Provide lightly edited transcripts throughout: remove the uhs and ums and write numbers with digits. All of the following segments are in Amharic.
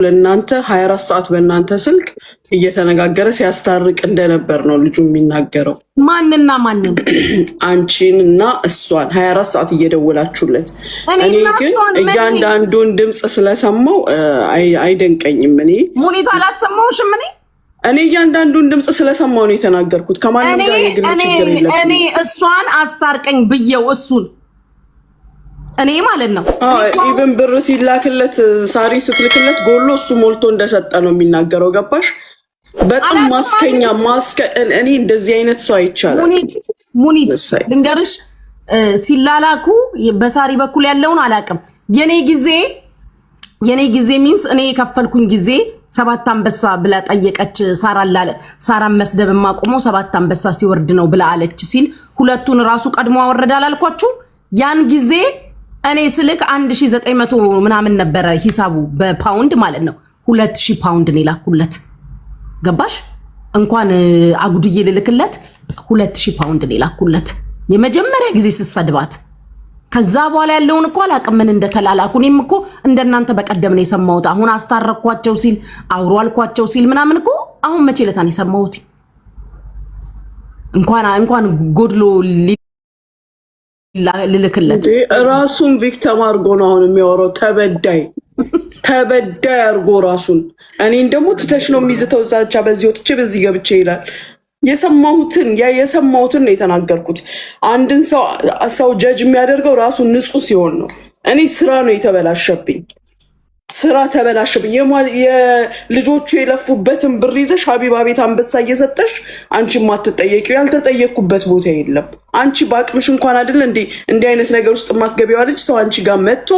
ለእናንተ 24 ሰዓት በእናንተ ስልክ እየተነጋገረ ሲያስታርቅ እንደነበር ነው ልጁ የሚናገረው። ማንና ማንን? አንቺን እና እሷን 24 ሰዓት እየደወላችሁለት። እኔ ግን እያንዳንዱን ድምፅ ስለሰማው አይደንቀኝም። እኔ ሙኒት አላሰማሁሽም። እኔ እያንዳንዱን ድምፅ ስለሰማው ነው የተናገርኩት። ከማንም ጋር የግል ችግር የለም። እኔ እሷን አስታርቀኝ ብየው እሱን እኔ ማለት ነው ኢቭን ብር ሲላክለት ሳሪ ስትልክለት ጎሎ እሱ ሞልቶ እንደሰጠ ነው የሚናገረው። ገባሽ? በጣም ማስከኛ እኔ እንደዚህ አይነት ሰው አይቻልም። ሙኒት ልንገርሽ፣ ሲላላኩ በሳሪ በኩል ያለውን አላውቅም። የኔ ጊዜ ሚንስ እኔ የከፈልኩኝ ጊዜ 7 አንበሳ ብላ ጠየቀች። ሳራን መስደብ ማቆመው 7 አንበሳ ሲወርድ ነው ብላ አለች ሲል ሁለቱን ራሱ ቀድሞ አወረደ አላልኳችሁ? ያን ጊዜ እኔ ስልክ 1900 ምናምን ነበረ ሂሳቡ በፓውንድ ማለት ነው። 2000 ፓውንድ ነው ላኩለት። ገባሽ? እንኳን አጉድዬ ልልክለት 2000 ፓውንድ ነው ላኩለት የመጀመሪያ ጊዜ ስሰድባት። ከዛ በኋላ ያለውን እኮ አላቅም ምን እንደተላላኩ። እኔም እኮ እንደናንተ በቀደም ነው የሰማሁት። አሁን አስታረኳቸው ሲል አውሮ አልኳቸው ሲል ምናምን እኮ አሁን መቼ ለታ ነው የሰማሁት። እንኳን ጎድሎ ልልክለት ራሱን ቪክቲም አድርጎ ነው አሁን የሚያወራው። ተበዳይ አድርጎ ራሱን። እኔን ደግሞ ትተሽ ነው የሚዝተው እዛቻ በዚህ ወጥቼ በዚህ ገብቼ ይላል። የሰማሁትን ነው የተናገርኩት። አንድን ሰው ጀጅ የሚያደርገው ራሱን ንጹህ ሲሆን ነው። እኔ ስራ ነው የተበላሸብኝ። ስራ ተበላሸብኝ። የልጆቹ የለፉበትን ብር ይዘሽ ሀቢባ ቤት አንበሳ እየሰጠሽ አንቺ ማትጠየቂው ያልተጠየቅኩበት ቦታ የለም። አንቺ በአቅምሽ እንኳን አይደል እንዲህ አይነት ነገር ውስጥ ማትገቢው ልጅ ሰው አንቺ ጋር መጥቶ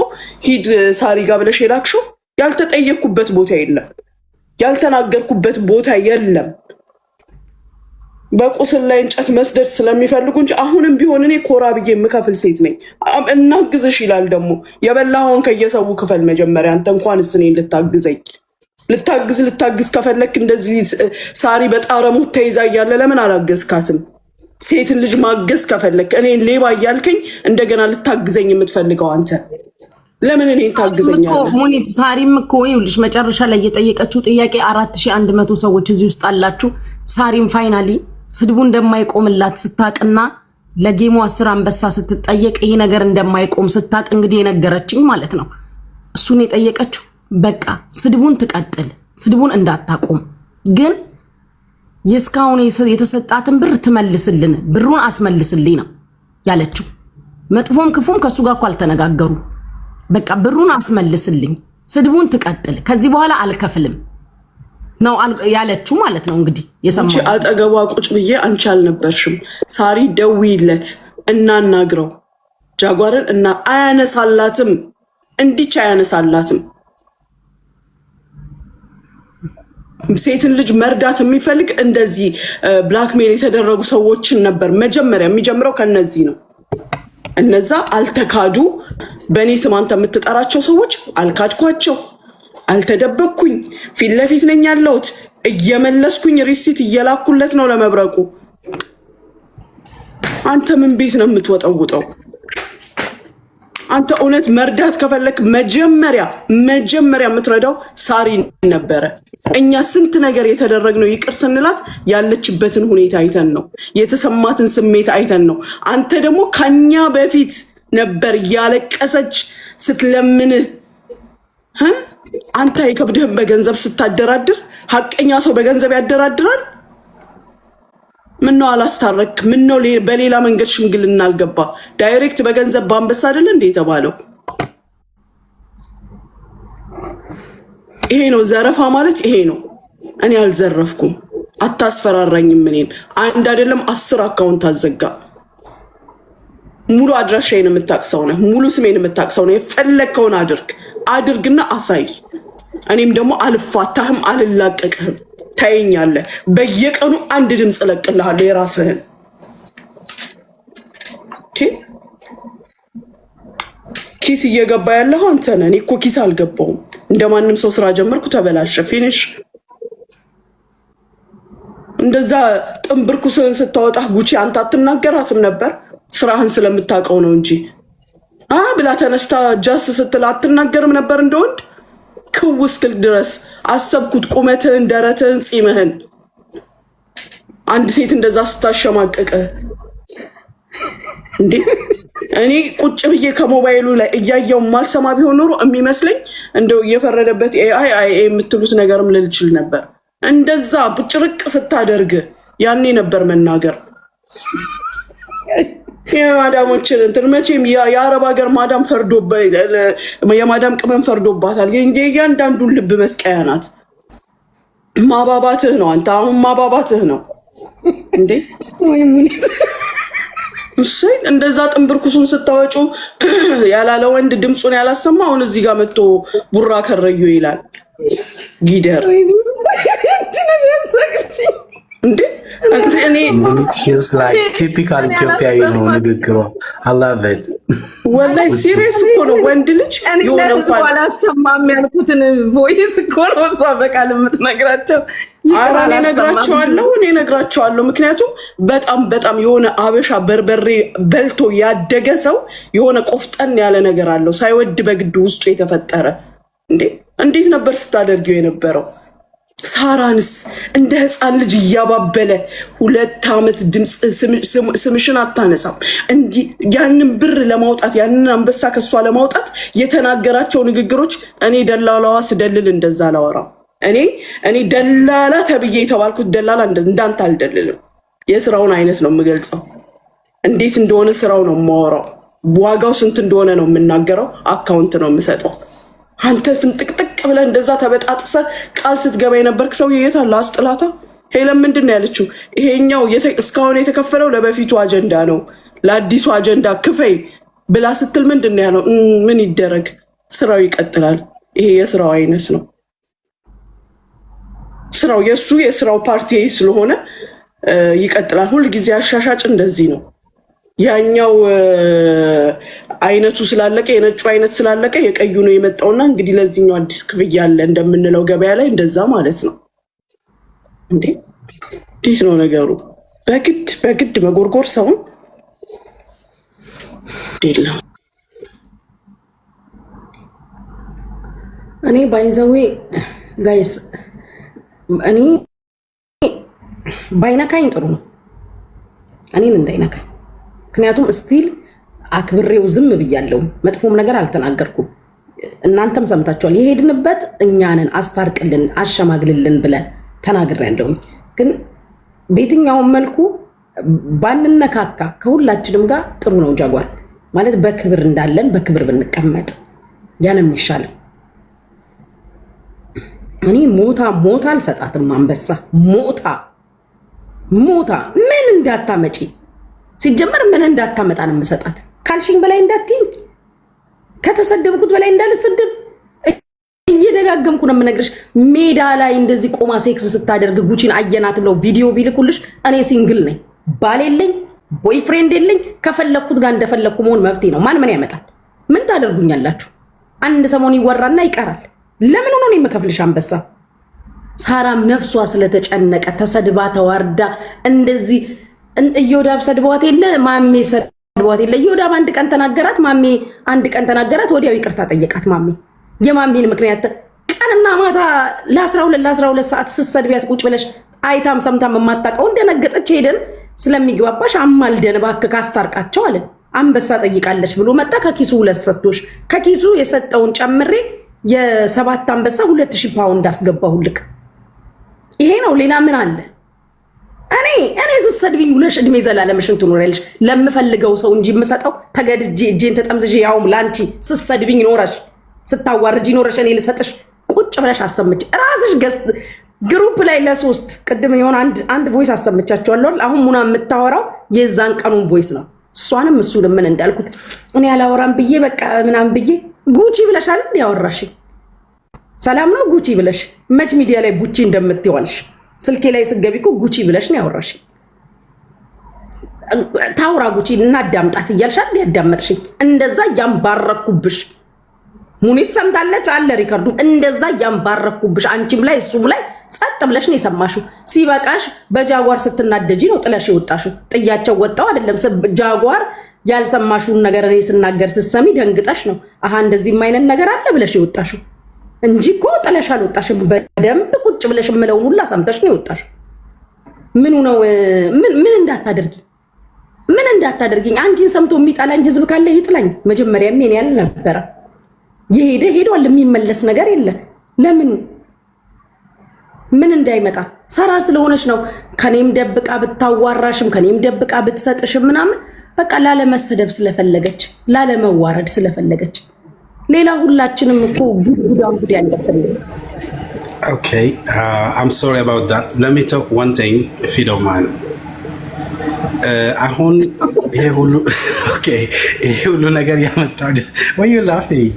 ሂድ ሳሪ ጋር ብለሽ የላክሽው ያልተጠየቅኩበት ቦታ የለም። ያልተናገርኩበት ቦታ የለም። በቁስል ላይ እንጨት መስደድ ስለሚፈልጉ እንጂ አሁንም ቢሆን እኔ ኮራ ብዬ የምከፍል ሴት ነኝ። እናግዝሽ ይላል ደግሞ የበላኸውን ከየሰው ክፈል መጀመሪያ። አንተ እንኳን እኔን ልታግዝ ከፈለክ እንደዚህ ሳሪ በጣረሙት ተይዛ እያለ ለምን አላገዝካትም? ሴትን ልጅ ማገዝ ከፈለክ እኔን ሌባ እያልከኝ እንደገና ልታግዘኝ የምትፈልገው አንተ ለምን እኔን ታግዘኛለህ? ሙኒት ሳሪም እኮ ይኸውልሽ መጨረሻ ላይ የጠየቀችው ጥያቄ 4100 ሰዎች እዚህ ውስጥ አላችሁ። ሳሪም ፋይናሊ ስድቡ እንደማይቆምላት ስታቅና ለጌሙ 10 አንበሳ ስትጠየቅ ይሄ ነገር እንደማይቆም ስታቅ እንግዲህ የነገረችኝ ማለት ነው። እሱን የጠየቀችው በቃ ስድቡን ትቀጥል፣ ስድቡን እንዳታቆም፣ ግን የስካውን የተሰጣትን ብር ትመልስልን፣ ብሩን አስመልስልኝ ነው ያለችው። መጥፎም ክፉም ከሱ ጋር እኮ አልተነጋገሩ። በቃ ብሩን አስመልስልኝ፣ ስድቡን ትቀጥል፣ ከዚህ በኋላ አልከፍልም ነው ያለችው ማለት ነው። እንግዲህ የሰማው አጠገቧ ቁጭ ብዬ አንቺ አልነበርሽም ሳሪ ደውይለት እናናግረው ጃጓርን እና አያነሳላትም፣ እንዲች አያነሳላትም። ሴትን ልጅ መርዳት የሚፈልግ እንደዚህ ብላክሜል የተደረጉ ሰዎችን ነበር መጀመሪያ የሚጀምረው ከነዚህ ነው። እነዛ አልተካዱ። በእኔ ስም አንተ የምትጠራቸው ሰዎች አልካድኳቸው፣ አልተደበቅኩኝ፣ ፊት ለፊት ነኝ ያለሁት። እየመለስኩኝ ሪሲት እየላኩለት ነው ለመብረቁ። አንተ ምን ቤት ነው የምትወጠውጠው? አንተ እውነት መርዳት ከፈለክ መጀመሪያ የምትረዳው ሳሪ ነበረ። እኛ ስንት ነገር የተደረግነው ይቅር ስንላት ያለችበትን ሁኔታ አይተን ነው፣ የተሰማትን ስሜት አይተን ነው። አንተ ደግሞ ከኛ በፊት ነበር እያለቀሰች ስትለምንህ። አንተ አይከብድህም? በገንዘብ ስታደራድር ሀቀኛ ሰው በገንዘብ ያደራድራል? ምነው አላስታረክ? ምነው በሌላ መንገድ ሽምግልና አልገባ? ዳይሬክት በገንዘብ በአንበሳ አይደለ እንዴ የተባለው? ይሄ ነው ዘረፋ ማለት ይሄ ነው። እኔ አልዘረፍኩም፣ አታስፈራራኝም። እኔን አንድ አይደለም 10 አካውንት አዘጋ። ሙሉ አድራሻዬን የምታቅሰው ነው፣ ሙሉ ስሜን የምታቅሰው ነው። የፈለግከውን አድርግና አሳይ። እኔም ደግሞ አልፋታህም፣ አልላቀቅህም። ታየኛለህ። በየቀኑ አንድ ድምፅ እለቅልሃለሁ የራስህን። ኪስ እየገባ ያለኸው አንተ ነህ። እኔ እኮ ኪስ አልገባውም። እንደማንም ሰው ስራ ጀመርኩ፣ ተበላሸ፣ ፊኒሽ። እንደዛ ጥንብርኩስህን ስታወጣህ ጉቺ አንተ አትናገራትም ነበር? ስራህን ስለምታውቀው ነው እንጂ ብላ ተነስታ ጃስ ስትል አትናገርም ነበር እንደወንድ? ክውስክል ድረስ አሰብኩት። ቁመትህን፣ ደረትህን፣ ጺምህን አንድ ሴት እንደዛ ስታሸማቀቀ እንዴ! እኔ ቁጭ ብዬ ከሞባይሉ ላይ እያየው ማልሰማ ቢሆን ኖሮ የሚመስለኝ እንደው እየፈረደበት ኤአይ የምትሉት ነገርም ልል እችል ነበር። እንደዛ ጭርቅ ስታደርግ ያኔ ነበር መናገር። የማዳሞችን እንትን መቼም የአረብ ሀገር ማዳም የማዳም ቅመም ፈርዶባታል። እያንዳንዱን ልብ መስቀያ ናት። ማባባትህ ነው አንተ አሁን ማባባትህ ነው እንዴ! እሰይ እንደዛ ጥንብርኩሱን ስታወጩ ያላለ ወንድ ድምፁን ያላሰማ አሁን እዚህ ጋር መጥቶ ቡራ ከረዩ ይላል ጊደር እንዴ! እኔ ቲፒካል ኢትዮጵያዊ ነው ንግግሯ። አላቨት ወላሂ ሲሪየስ እኮ ነው። ወንድ ልጅ የሆነ እንኳን አላሰማም ያልኩትን ቮይስ እኮ ነው እሷ በቃል የምትነግራቸው። እኔ እነግራቸዋለሁ። ምክንያቱም በጣም የሆነ አበሻ በርበሬ በልቶ ያደገ ሰው የሆነ ቆፍጠን ያለ ነገር አለው፣ ሳይወድ በግድ ውስጡ የተፈጠረ። እንዴት ነበር ስታደርጊው የነበረው? ሳራንስ እንደ ህፃን ልጅ እያባበለ 2 ዓመት ድምፅ ስምሽን አታነሳም። እንዲህ ያንን ብር ለማውጣት ያንን አንበሳ ከሷ ለማውጣት የተናገራቸው ንግግሮች እኔ ደላላዋ ስደልል እንደዛ አላወራም። እኔ ደላላ ተብዬ የተባልኩት ደላላ እንዳንተ አልደልልም። የስራውን አይነት ነው የምገልጸው። እንዴት እንደሆነ ስራው ነው የማወራው። ዋጋው ስንት እንደሆነ ነው የምናገረው። አካውንት ነው የምሰጠው። አንተ ፍንጥቅጥቅ ብለህ እንደዛ ተበጣጥሰ ቃል ስትገባ የነበርክ ሰው የት አለ? አስጥላታ ሄለን ምንድን ነው ያለችው? ይሄኛው እስካሁን የተከፈለው ለበፊቱ አጀንዳ ነው፣ ለአዲሱ አጀንዳ ክፈይ ብላ ስትል ምንድን ነው ያለው? ምን ይደረግ፣ ስራው ይቀጥላል። ይሄ የስራው አይነት ነው። ስራው የስራው ፓርቲ ስለሆነ ይቀጥላል። ሁል ጊዜ አሻሻጭ እንደዚህ ነው። ያኛው አይነቱ ስላለቀ የነጩ አይነት ስላለቀ የቀዩ ነው የመጣውና እንግዲህ ለዚህኛው አዲስ ክፍያ አለ እንደምንለው ገበያ ላይ እንደዛ ማለት ነው። እንዴት ነው ነገሩ? በግድ መጎርጎር ሰውን የለም። እኔ ባይዘዌ ጋይስ እኔ ባይነካኝ ጥሩ ነው፣ እኔን እንዳይነካኝ። ምክንያቱም ስቲል አክብሬው ዝም ብያለሁ። መጥፎም ነገር አልተናገርኩም። እናንተም ሰምታችኋል። የሄድንበት እኛንን አስታርቅልን፣ አሸማግልልን ብለን ተናግሬያለሁኝ። ግን በየትኛውም መልኩ ባንነካካ ከሁላችንም ጋር ጥሩ ነው። ጃጓር ማለት በክብር እንዳለን በክብር ብንቀመጥ ያንም ይሻላል። እኔ ሞታ አልሰጣትም። አንበሳ ሞታ ምን እንዳታመጪ ሲጀመር ምን እንዳታመጣ ነው የምሰጣት። ካልሽኝ በላይ እንዳትይኝ፣ ከተሰደብኩት በላይ እንዳልሰደብ እየደጋገምኩ ነው የምነግርሽ። ሜዳ ላይ እንደዚህ ቆማ ሴክስ ስታደርግ ጉቺን አየናት ብለው ቪዲዮ ቢልኩልሽ እኔ ሲንግል ነኝ፣ ባል የለኝ፣ ቦይፍሬንድ የለኝ። ከፈለኩት ጋር እንደፈለኩ መሆን መብቴ ነው። ማን ያመጣል? ምን ታደርጉኛላችሁ? አንድ ሰሞን ይወራና ይቀራል። ለምን ሆኖ ነው የምከፍልሽ? አንበሳ ሳራም ነፍሷ ስለተጨነቀ ተሰድባ ተዋርዳ እንደዚህ እዮዳብ ሰድቧት የለ ማሜ ሰድቧት የለ። እዮዳብ አንድ ቀን ተናገራት፣ ማሜ አንድ ቀን ተናገራት፣ ወዲያው ይቅርታ ጠየቃት። ማሜ የማሜን ምክንያት ቀንና ማታ ለ12 ሰዓት ስትሰድቢያት ቁጭ ብለሽ አይታም ሰምታም የማታውቀው እንደነገጠች ሄደን ስለሚግባባሽ አማልደን እባክህ ካስታርቃቸው አለን። አንበሳ ጠይቃለች ብሎ መጣ። ከኪሱ 2 ሰጥቶሽ ከኪሱ የሰጠውን ጨምሬ የ7 አንበሳ 2000 ፓውንድ አስገባሁልክ። ይሄ ነው። ሌላ ምን አለ? እኔ ስትሰድቢኝ ውለሽ እድሜ ዘላለምሽን ትኖሪያለሽ። ለምፈልገው ሰው እንጂ የምሰጠው ተገድጄ እጄን ተጠምዝዤ ያውም ላንቺ ስትሰድቢኝ ኖረሽ ስታዋርጂ ኖረሽ እኔ ልሰጥሽ ቁጭ ብለሽ አሰምች ራስሽ ግሩፕ ላይ ለ3 ቅድም የሆነ አንድ ቮይስ አሰምቻቸዋለሁ። አሁን ሙና የምታወራው የዛን ቀኑን ቮይስ ነው። እሷንም እሱንም ምን እንዳልኩት እኔ ያላወራም ብዬ በቃ ምናምን ብዬ ጉቺ ብለሻል ያወራሽ ሰላም ነው ጉቺ ብለሽ መች ሚዲያ ላይ ቡቺ እንደምትይዋልሽ ስልኬ ላይ ስገቢ እኮ ጉቺ ብለሽ ነው ያወራሽ። ታውራ ጉቺ እናዳምጣት እያልሻል ያዳመጥሽኝ። እንደዛ ያንባረኩብሽ ሙኒት ሰምታለች አለ ሪከርዱ። እንደዛ ያንባረኩብሽ አንቺም ላይ እሱም ላይ ጸጥ ብለሽ ነው የሰማሽው። ሲበቃሽ በጃጓር ስትናደጂ ነው ጥለሽ የወጣሽው። ጥያቸው ወጣው አይደለም ጃጓር ያልሰማሽውን ነገር እኔ ስናገር ስትሰሚ ደንግጠሽ ነው አሃ እንደዚህ አይነት ነገር አለ ብለሽ የወጣሽው። እንጂ እኮ ጥለሽ አልወጣሽም። በደንብ ቁጭ ብለሽ የምለውን ሁላ ሰምተሽ ነው የወጣሽ። ምኑ ነው ምን እንዳታደርጊኝ። አንቺን ሰምቶ የሚጠላኝ ህዝብ ካለ ይጥላኝ። መጀመሪያ ምን ያል ነበረ። የሄደ ሄዷል። የሚመለስ ነገር የለ። ለምኑ ምን እንዳይመጣ ሰራ ስለሆነች ነው። ከኔም ደብቃ ብታዋራሽም ከኔም ደብቃ ብትሰጥሽም ምናምን በቃ ላለመሰደብ ስለፈለገች ላለመዋረድ ስለፈለገች። ሌላ ሁላችንም እኮ ጉድ ያለፈን። Okay, I'm sorry about that. Let me talk one thing, if you don't mind. አሁን ይሄ ሁሉ ነገር ያመጣው why you laughing?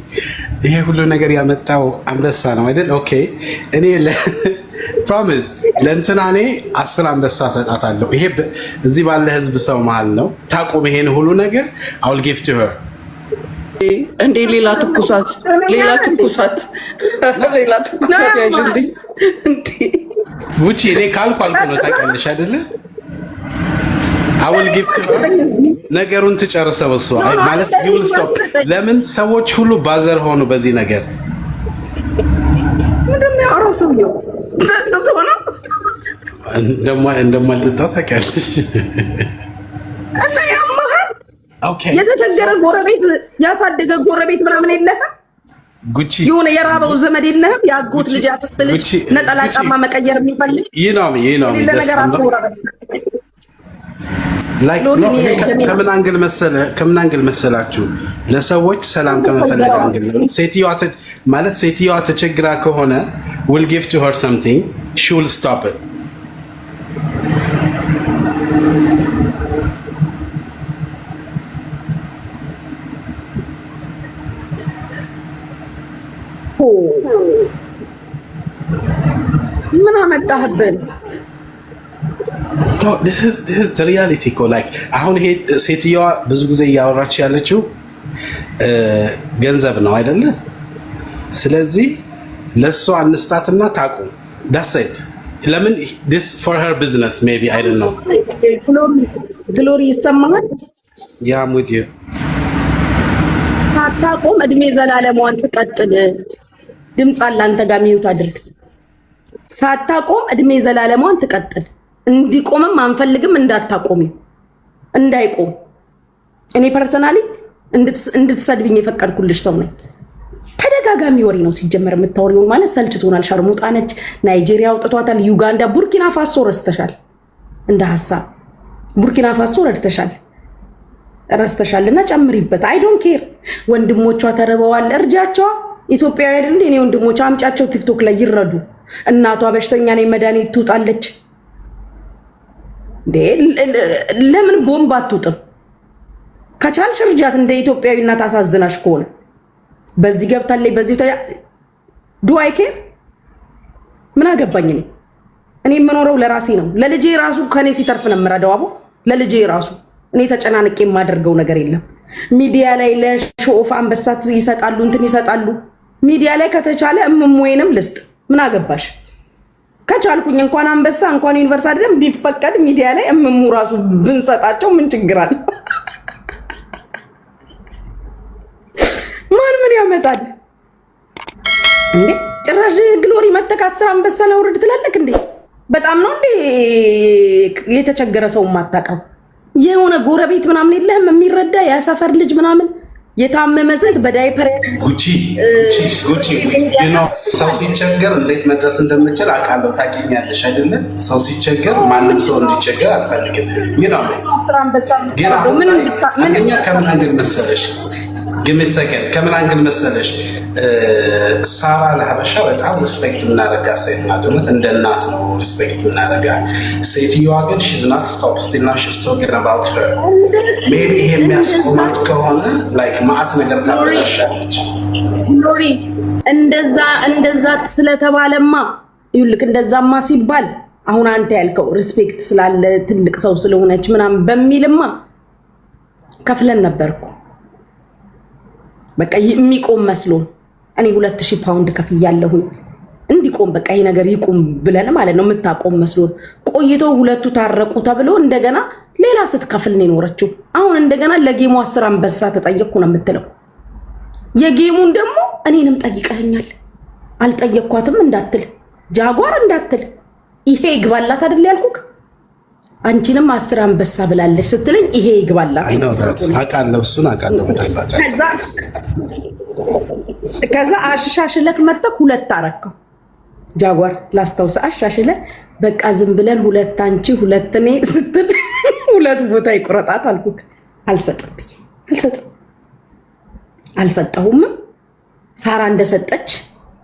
ይሄ ሁሉ ነገር ያመጣው አንበሳ ነው አይደል? ኦኬ እኔ ፕሮሚስ ለእንትናኔ 10 አንበሳ ሰጣታለሁ። ይሄ እዚህ ባለ ህዝብ ሰው መሃል ነው። ታቆም ይሄን ሁሉ ነገር I will give to her. እንዴ ሌላ ትኩሳት ያዥልኝ እንዴ ውጪ እኔ ካልኩ አልኩ ነው። ታውቂያለሽ አይደለ? I will give to her. ነገሩን ትጨርሰው እሷ ማለት you will stop. ለምን ሰዎች ሁሉ ባዘር ሆኑ በዚህ ነገር? ምንድነው ያወራው ሰውየው? ተተወና እንደማልጠጣ ታውቂያለሽ? እና ያማህ ኦኬ የተቸገረ ጎረቤት ያሳደገ ጎረቤት ምናምን የለህም? ጉቺ የሆነ የራበው ዘመድ የለህም? ያጎት ልጅ ያፍስት ልጅ ነጠላ ጫማ መቀየር የሚፈልግ ከምን አንግል መሰላችሁ? ለሰዎች ሰላም ከመፈለግ አንግል ነው። ሴትዮዋ ተቸግራ ከሆነ will give to her something, she will stop it. ምን አመጣህብን? No, this is the reality እኮ like አሁን ይሄ ሴትዮዋ ብዙ ጊዜ እያወራች ያለችው ገንዘብ ነው አይደለ? ስለዚህ ለሷ አንስታትና ታቁ that's it. ለምን this for her business maybe I don't know. ግሎሪ ይሰማሃል? Yeah, I'm with you. ሳታቆም እድሜ ዘላለሟን ትቀጥል። ድምፅ አለ አንተ ጋር ሚዩት አድርግ። ሳታቆም እድሜ ዘላለሟን ትቀጥል። እንዲቆምም አንፈልግም። እንዳታቆሚ እንዳይቆም። እኔ ፐርሰናሊ እንድትሰድብኝ የፈቀድኩልሽ ሰው ነኝ። ተደጋጋሚ ወሬ ነው ሲጀመር የምታወሪው ማለት ሰልችቶናል። ሸርሙጣ ነች። ናይጄሪያ አውጥቷታል። ዩጋንዳ፣ ቡርኪና ፋሶ ረስተሻል። እንደ ሐሳብ ቡርኪና ፋሶ ረስተሻልና ጨምሪበት። አይ ዶንት ኬር። ወንድሞቿ ተረበዋል። እርጃቸው። ኢትዮጵያዊ አይደል? እኔ ወንድሞቿ አምጫቸው ቲክቶክ ላይ ይረዱ። እናቷ በሽተኛ ነኝ መድኃኒት ትውጣለች። ለምን ቦምብ አትውጥም? ከቻልሽ እርጃት። እንደ ኢትዮጵያዊ እናት አሳዝናሽ ከሆነ በዚህ ገብታለች በዚህ ዱ አይ ኬር? ምን አገባኝ? እኔ የምኖረው ለራሴ ነው። ለልጄ ራሱ ከኔ ሲተርፍ ነው የምረዳው። አቦ ለልጄ ራሱ እኔ ተጨናንቄ የማደርገው ነገር የለም። ሚዲያ ላይ ለሾፍ አንበሳት ይሰጣሉ፣ እንትን ይሰጣሉ። ሚዲያ ላይ ከተቻለ እምሞዬንም ልስጥ። ምን አገባሽ? ከቻልኩኝ እንኳን አንበሳ እንኳን ዩኒቨርስ አይደለም ቢፈቀድ ሚዲያ ላይ እምሙ ራሱ ብንሰጣቸው ምን ችግር አለ? ምን ያመጣል እንዴ? ጭራሽ ግሎሪ መተክ 10 አንበሳ ለውርድ ትላለክ እንዴ? በጣም ነው እንዴ የተቸገረ ሰው ማታቀው? የሆነ ጎረቤት ምናምን የለህም የሚረዳ የሰፈር ልጅ ምናምን የታመመ ስንት በዳይፐር ጉቺ ሰው ሲቸገር እንዴት መድረስ እንደምችል አውቃለሁ። ታውቂኛለሽ አይደለ? ሰው ሲቸገር ማንም ሰው እንዲቸገር አልፈልግም። አንደኛ ከምን አንግል መሰለሽ ከምን አንግል መሰለሽ ሳራ ለሀበሻ በጣም ሪስፔክት የምናደርጋ ሴት ናት። እውነት እንደ እናት ነው ሪስፔክት የምናደርጋ። ሴትዮዋ ግን she's not stop still now she's talking about her. maybe ይሄ የሚያስቆማት ከሆነ like ማአት ነገር ታበላሻለች። ኖሪ እንደዛ ስለተባለማ ይልክ እንደዛማ ሲባል አሁን አንተ ያልከው ሪስፔክት ስላለ ትልቅ ሰው ስለሆነች ምናምን በሚልማ ከፍለን ነበርኩ። በቃ የሚቆም መስሎ እኔ 2000 ፓውንድ ከፍያለሁ እንዲቆም በቃ ይሄ ነገር ይቆም ብለን ማለት ነው። የምታቆም መስሎ ቆይቶ ሁለቱ ታረቁ ተብሎ እንደገና ሌላ ስትከፍል ነው የኖረችው። አሁን እንደገና ለጌሙ 10 አንበሳ ተጠየቅኩ ነው የምትለው። የጌሙን ደግሞ እኔንም ጠይቀኸኛል። አልጠየኳትም እንዳትል ጃጓር እንዳትል ይሄ ይግባላት አይደል ያልኩክ። አንቺንም 10 አንበሳ ብላለች ስትለኝ ይሄ ይግባላት አውቃለሁ፣ እሱን አውቃለሁ። ከዛ አሻሽለክ መጥተህ 2 አረከው ጃጓር ላስታውስ። አሻሽለህ በቃ ዝም ብለን 2 አንቺ 2 እኔ ስትል 2 ቦታ ይቆረጣት አልኩክ። አልሰጥም ብዬ አልሰጠሁም። ሳራ እንደሰጠች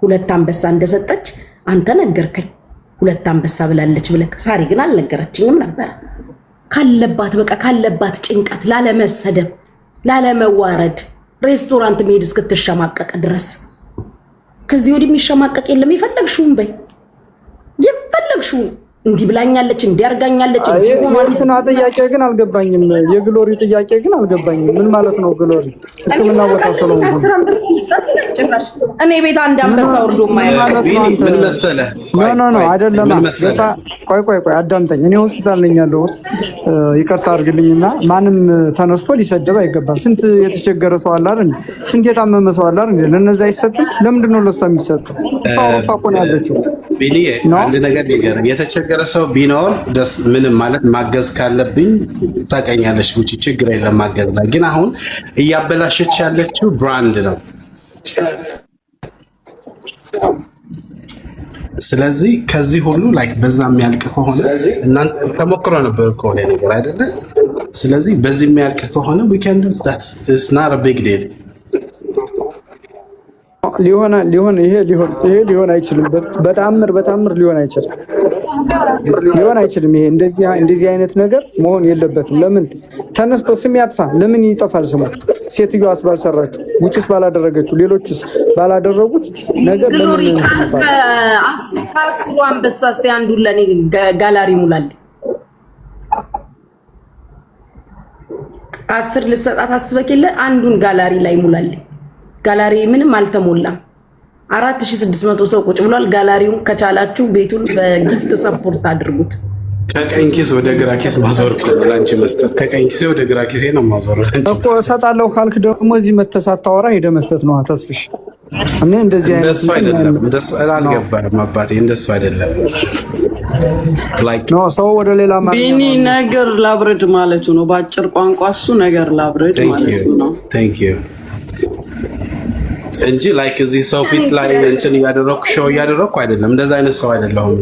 2 አንበሳ እንደሰጠች አንተ ነገርከኝ። 2 አንበሳ ብላለች ብለህ። ሳሪ ግን አልነገረችኝም ነበር። ካለባት ጭንቀት ላለመሰደብ ላለመዋረድ ሬስቶራንት መሄድ እስክትሸማቀቅ ድረስ ከዚህ ወዲህ የሚሸማቀቅ የለም። የፈለግሽውን በይ፣ የፈለግሽውን እንዲህ ብላኛለች፣ እንዲህ አርጋኛለች። የእንትና ጥያቄ ግን አልገባኝም። የግሎሪ ጥያቄ ግን አልገባኝም። ምን ማለት ነው ግሎሪ? ሕክምና ቦታ ሰሎሞን እኔ ቤት አንድ አንበሳ ወርዶ ምን መሰለህ? ኖ አይደለም። ቆይ አዳምጠኝ። እኔ ሆስፒታል ነኝ ያለሁት። ይቅርታ አድርግልኝና ማንም ተነስቶ ሊሰደብ አይገባም። ስንት የተቸገረ ሰው አለ አይደል? ስንት የታመመ ሰው አለ አይደል? ለነዛ አይሰጥም። ለምንድን ነው ለሷ የሚሰጠው? አውሮፓ እኮ ነው ያለችው። ቢኒ አንድ ነገር ንገረኝ። የተቸገረ ሰው ቢኖር ምንም ማለት ማገዝ ካለብኝ ታውቀኛለሽ ጉቺ፣ ችግር የለም ማገዝ ላይ። ግን አሁን እያበላሸች ያለችው ብራንድ ነው። ስለዚህ ከዚህ ሁሉ ላይክ በዛ የሚያልቅ ከሆነ እናንተ ተሞክሮ ነበር ከሆነ ነገር አይደለ? ስለዚህ በዚህ የሚያልቅ ከሆነ we can do that, it's not a big deal። ይሄ ሊሆን አይችልም። በጣምር ሊሆን አይችልም። ይሄ እንደዚህ አይነት ነገር መሆን የለበትም። ለምን ተነስቶ ስም ያጥፋ? ለምን ይጠፋል ስሙ? ሴትዮዋስ ባልሰራችው፣ ውጭስ ባላደረገችው፣ ሌሎችስ ባላደረጉት ነገር ለምን ከአስሩ አንበሳ እስኪ አንዱን ለኔ ጋላሪ ሙላል። 10 ልሰጣት አስበክ የለ አንዱን ጋላሪ ላይ ሙላል። ጋላሪ ምንም አልተሞላም። 4600 ሰው ቁጭ ብሏል። ጋላሪውን ከቻላችሁ ቤቱን በጊፍት ሰፖርት አድርጉት። ከቀኝ ኪስ ወደ ግራ ኪስ ማዞር ላንቺ መስጠት፣ ከቀኝ ኪስ ወደ ግራ ኪስ ነው ማዞር ላንቺ እኮ። እሰጣለሁ ካልክ ደግሞ እዚህ መተህ ሳታወራ ሄደህ መስጠት ነው ተስፍሽ። እኔ እንደዚህ አይነት እንደሱ አይደለም። እንደሱ አልገባም አባቴ፣ እንደሱ አይደለም። ኖ ሰው ወደ ሌላ ቢኒ ነገር ላብረድ ማለቱ ነው። በአጭር ቋንቋ እሱ ነገር ላብረድ ማለቱ ነው። ቴንክ ዩ እንጂ ላይክ እዚህ ሰው ፊት ላይ እንትን እያደረኩ ሾው እያደረኩ አይደለም። እንደዛ አይነት ሰው አይደለሁም።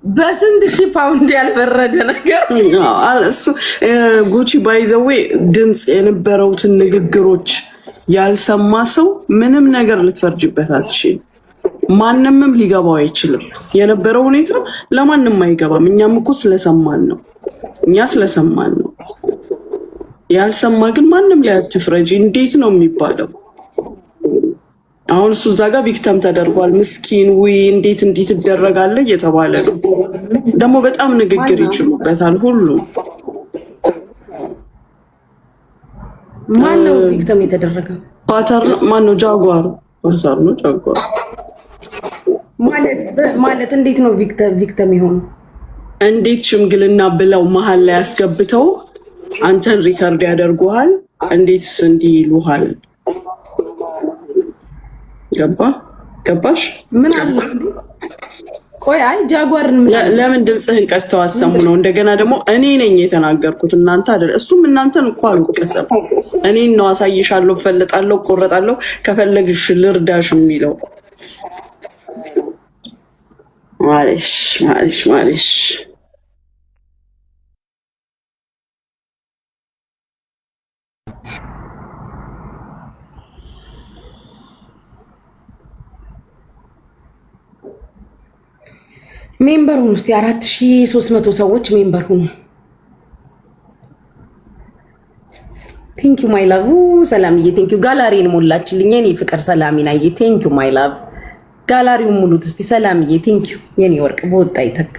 በስንት ሺህ ፓውንድ ያልበረደ ነገር እሱ ጉቺ ባይዘዌ ድምፅ የነበረውትን ንግግሮች ያልሰማ ሰው ምንም ነገር ልትፈርጅበት አትችልም። ማንምም ሊገባው አይችልም። የነበረው ሁኔታ ለማንም አይገባም። እኛም እኮ ስለሰማን ነው። ያልሰማ ግን ማንም ላይ አትፍረጂ። እንዴት ነው የሚባለው? አሁን እሱ እዛ ጋር ቪክተም ተደርጓል። ምስኪን እንዴት ይደረጋል እየተባለ ነው። ደግሞ በጣም ንግግር ይችሉበታል ሁሉ። ማነው ቪክተም የተደረገው? ፓተር ማነው? ጃጓሩ ፓተር ነው። ጃጓሩ ማለት እንዴት ነው ቪክተም የሆነው? እንዴት ሽምግልና ብለው መሀል ላይ ያስገብተው አንተን ሪከርድ ያደርጉሃል። እንዴትስ እንዲህ ይሉሃል? ገባሽ? ምን አለ? ቆይ አይ ጃጓርን ለምን ድምፅህን ቀድተው አሰሙ ነው? እንደገና ደግሞ እኔ ነኝ የተናገርኩት እናንተ አይደል? እሱም እናንተን እኮ አልወቀሰም። እኔን ነው አሳይሻለሁ፣ ፈልጣለሁ፣ ቆረጣለሁ፣ ከፈለግሽ ልርዳሽ የሚለው። ማለሽ ሜምበር ሁኑ እስቲ 4300 ሰዎች ሜምበር ሁኑ። ቴንክ ዩ ማይ ላቭ ሰላምዬ፣ ቴንክ ዩ ጋላሪን ሞላችልኝ የኔ ፍቅር ሰላሚናዬ፣ ቴንክ ዩ ማይ ላቭ። ጋላሪውን ሙሉት እስቲ ሰላምዬ፣ ቴንክ ዩ የኔ ወርቅ። በወጣ ይተካ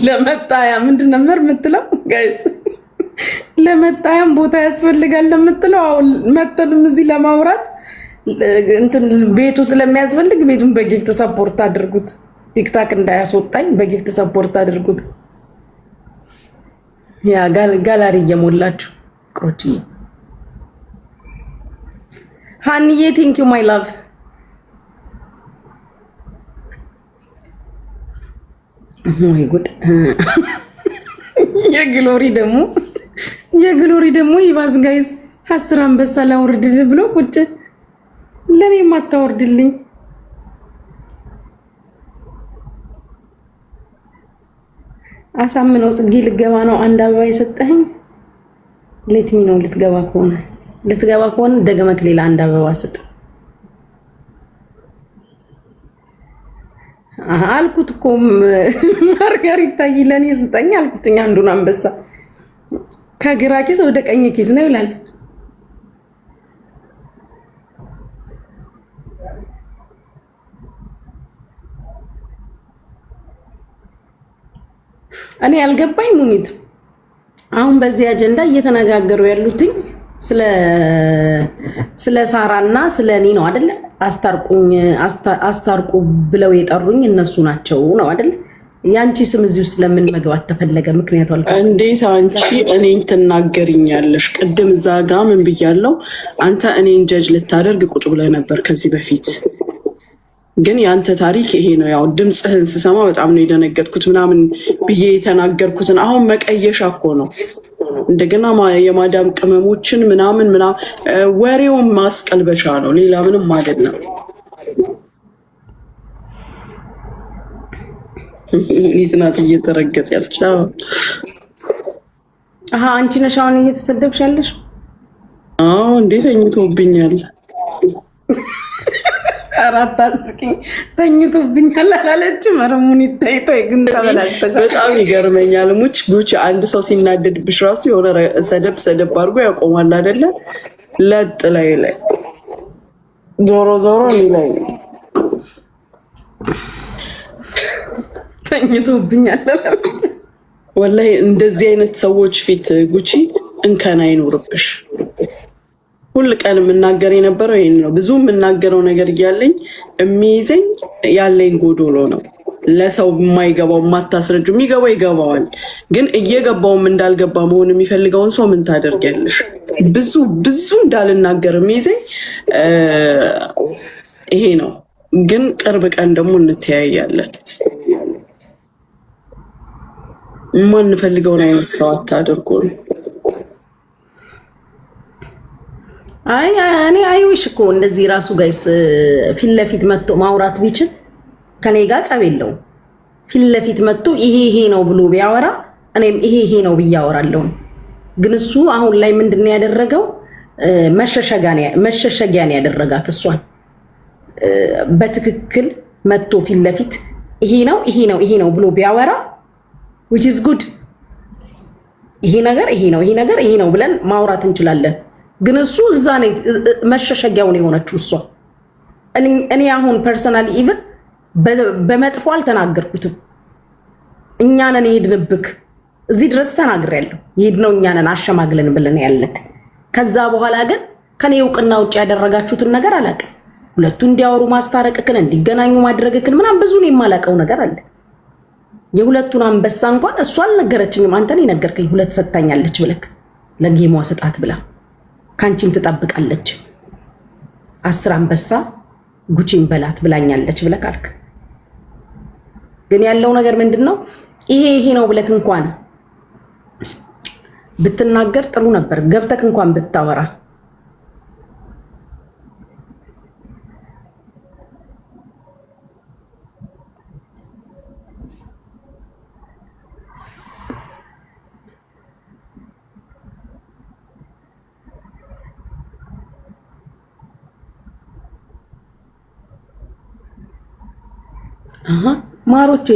ለመጣያ ምንድን ነበር የምትለው ጋይስ? ለመጣያም ቦታ ያስፈልጋል ለምትለው አሁን መተንም እዚህ ለማውራት እንትን ቤቱ ስለሚያስፈልግ ቤቱን በጊፍት ሰፖርት አድርጉት። ቲክታክ እንዳያስወጣኝ በጊፍት ሰፖርት አድርጉት። ያ ጋላሪ እየሞላችሁ ቅሮች ሃንዬ ቴንክ ዩ ማይ ላቭ። ወይ ጉድ! የግሎሪ ደግሞ ይባስ ጋይዝ 10 አንበሳ ላውርድ ብሎ ቁጭ ለኔ ማታወርድልኝ አሳምነው ጽጌ ልገባ ነው አንድ አበባ የሰጠኸኝ ሌትሚ ነው ልትገባ ከሆነ ደግመክ ሌላ አንድ አበባ ስጥ አልኩት እኮ ማርጋሪታ ለኔ ስጠኝ አልኩት አንዱን አንበሳ ከግራ ኪስ ወደ ቀኝ ኪስ ነው ይላል እኔ ያልገባኝ ሙኒት አሁን በዚህ አጀንዳ እየተነጋገሩ ያሉትኝ ስለ ሳራና ስለ እኔ ነው አይደለ? አስታርቁ ብለው የጠሩኝ እነሱ ናቸው ነው አይደለ? ያንቺ ስም እዚህ ውስጥ ለምን መግባት ተፈለገ? ምክንያቱ አልኩኝ። እንዴት አንቺ እኔን ትናገሪኛለሽ? ቅድም እዛ ጋ ምን ብያለሁ? አንተ እኔን ጀጅ ልታደርግ ቁጭ ብለህ ነበር ከዚህ በፊት ግን ያንተ ታሪክ ይሄ ነው። ያው ድምፅህን ስሰማ በጣም ነው የደነገጥኩት ምናምን ብዬ የተናገርኩትን አሁን መቀየሻ እኮ ነው። እንደገና የማዳም ቅመሞችን ምናምን ወሬውን ማስቀልበሻ ነው፣ ሌላ ምንም አይደለም። ይትናት እየተረገጥ ያለች አንቺ ነሽ አሁን እየተሰደብሽ ያለሽ? አዎ እንዴት ተኝቶብኛል። አራት አስቂኝ ተኝቶብኛል አላለችም። መረሙን ይታይቶ ግን ተበላሽተሻል። በጣም ይገርመኛል። ጉቺ አንድ ሰው ሲናደድብሽ ራሱ የሆነ ሰደብ አድርጎ ያቆማል አይደለ? ለጥ ላይ ዞሮ ላይ ተኝቶብኛል አላለች። ወላሂ እንደዚህ አይነት ሰዎች ፊት ጉቺ እንከን አይኖርብሽ። ሁል ቀን የምናገር የነበረው ይሄን ነው። ብዙ የምናገረው ነገር እያለኝ የሚይዘኝ ያለኝ ጎዶሎ ነው። ለሰው የማይገባው የማታስረጁ የሚገባው ይገባዋል። ግን እየገባውም እንዳልገባ መሆን የሚፈልገውን ሰው ምን ታደርጊያለሽ? ብዙ እንዳልናገር የሚይዘኝ ይሄ ነው። ግን ቅርብ ቀን ደግሞ እንተያያለን። የማንፈልገውን አይነት ሰው አታደርጉ ነው። እኔ አይዊሽ እኮ እንደዚህ ራሱ ጋይስ ፊት ለፊት መጥቶ ማውራት ቢችል ከኔ ጋር ጸብ የለውም። ፊት ለፊት መጥቶ ይሄ ነው ብሎ ቢያወራ እኔም ይሄ ነው ብያወራለሁ። ግን እሱ አሁን ላይ ምንድን ነው ያደረገው? መሸሸጊያ ነው ያደረጋት እሷን። በትክክል መጥቶ ፊት ለፊት ይሄ ነው ብሎ ቢያወራ which is good ይሄ ነገር ነው ብለን ማውራት እንችላለን። ግን እሱ እዛ ነው መሸሸጊያው ነው የሆነችው እሷ። እኔ አሁን ፐርሰናሊ ኢቭን በመጥፎ አልተናገርኩትም። እኛ ነን የሄድንብክ እዚህ ድረስ ተናግሬያለሁ። የሄድነው እኛ ነን አሸማግለን ብለን ያለክ። ከዛ በኋላ ግን ከኔ እውቅና ውጭ ያደረጋችሁትን ነገር አላውቅም። ሁለቱ እንዲያወሩ ማስታረቅክን እንዲገናኙ ማድረግክን ምናምን ብዙ ነው የማላውቀው ነገር አለ። የሁለቱን አንበሳ እንኳን እሷ አልነገረችኝም። አንተ ነህ የነገርከኝ። ሁለት ሰጥታኛለች ብለክ ለጌሟ ስጣት ብላ ካንቺም ትጠብቃለች 10 አንበሳ ጉቺን በላት ብላኛለች ብለክ አልክ። ግን ያለው ነገር ምንድነው? ይሄ ነው ብለክ እንኳን ብትናገር ጥሩ ነበር። ገብተክ እንኳን ብታወራ ማሮቼ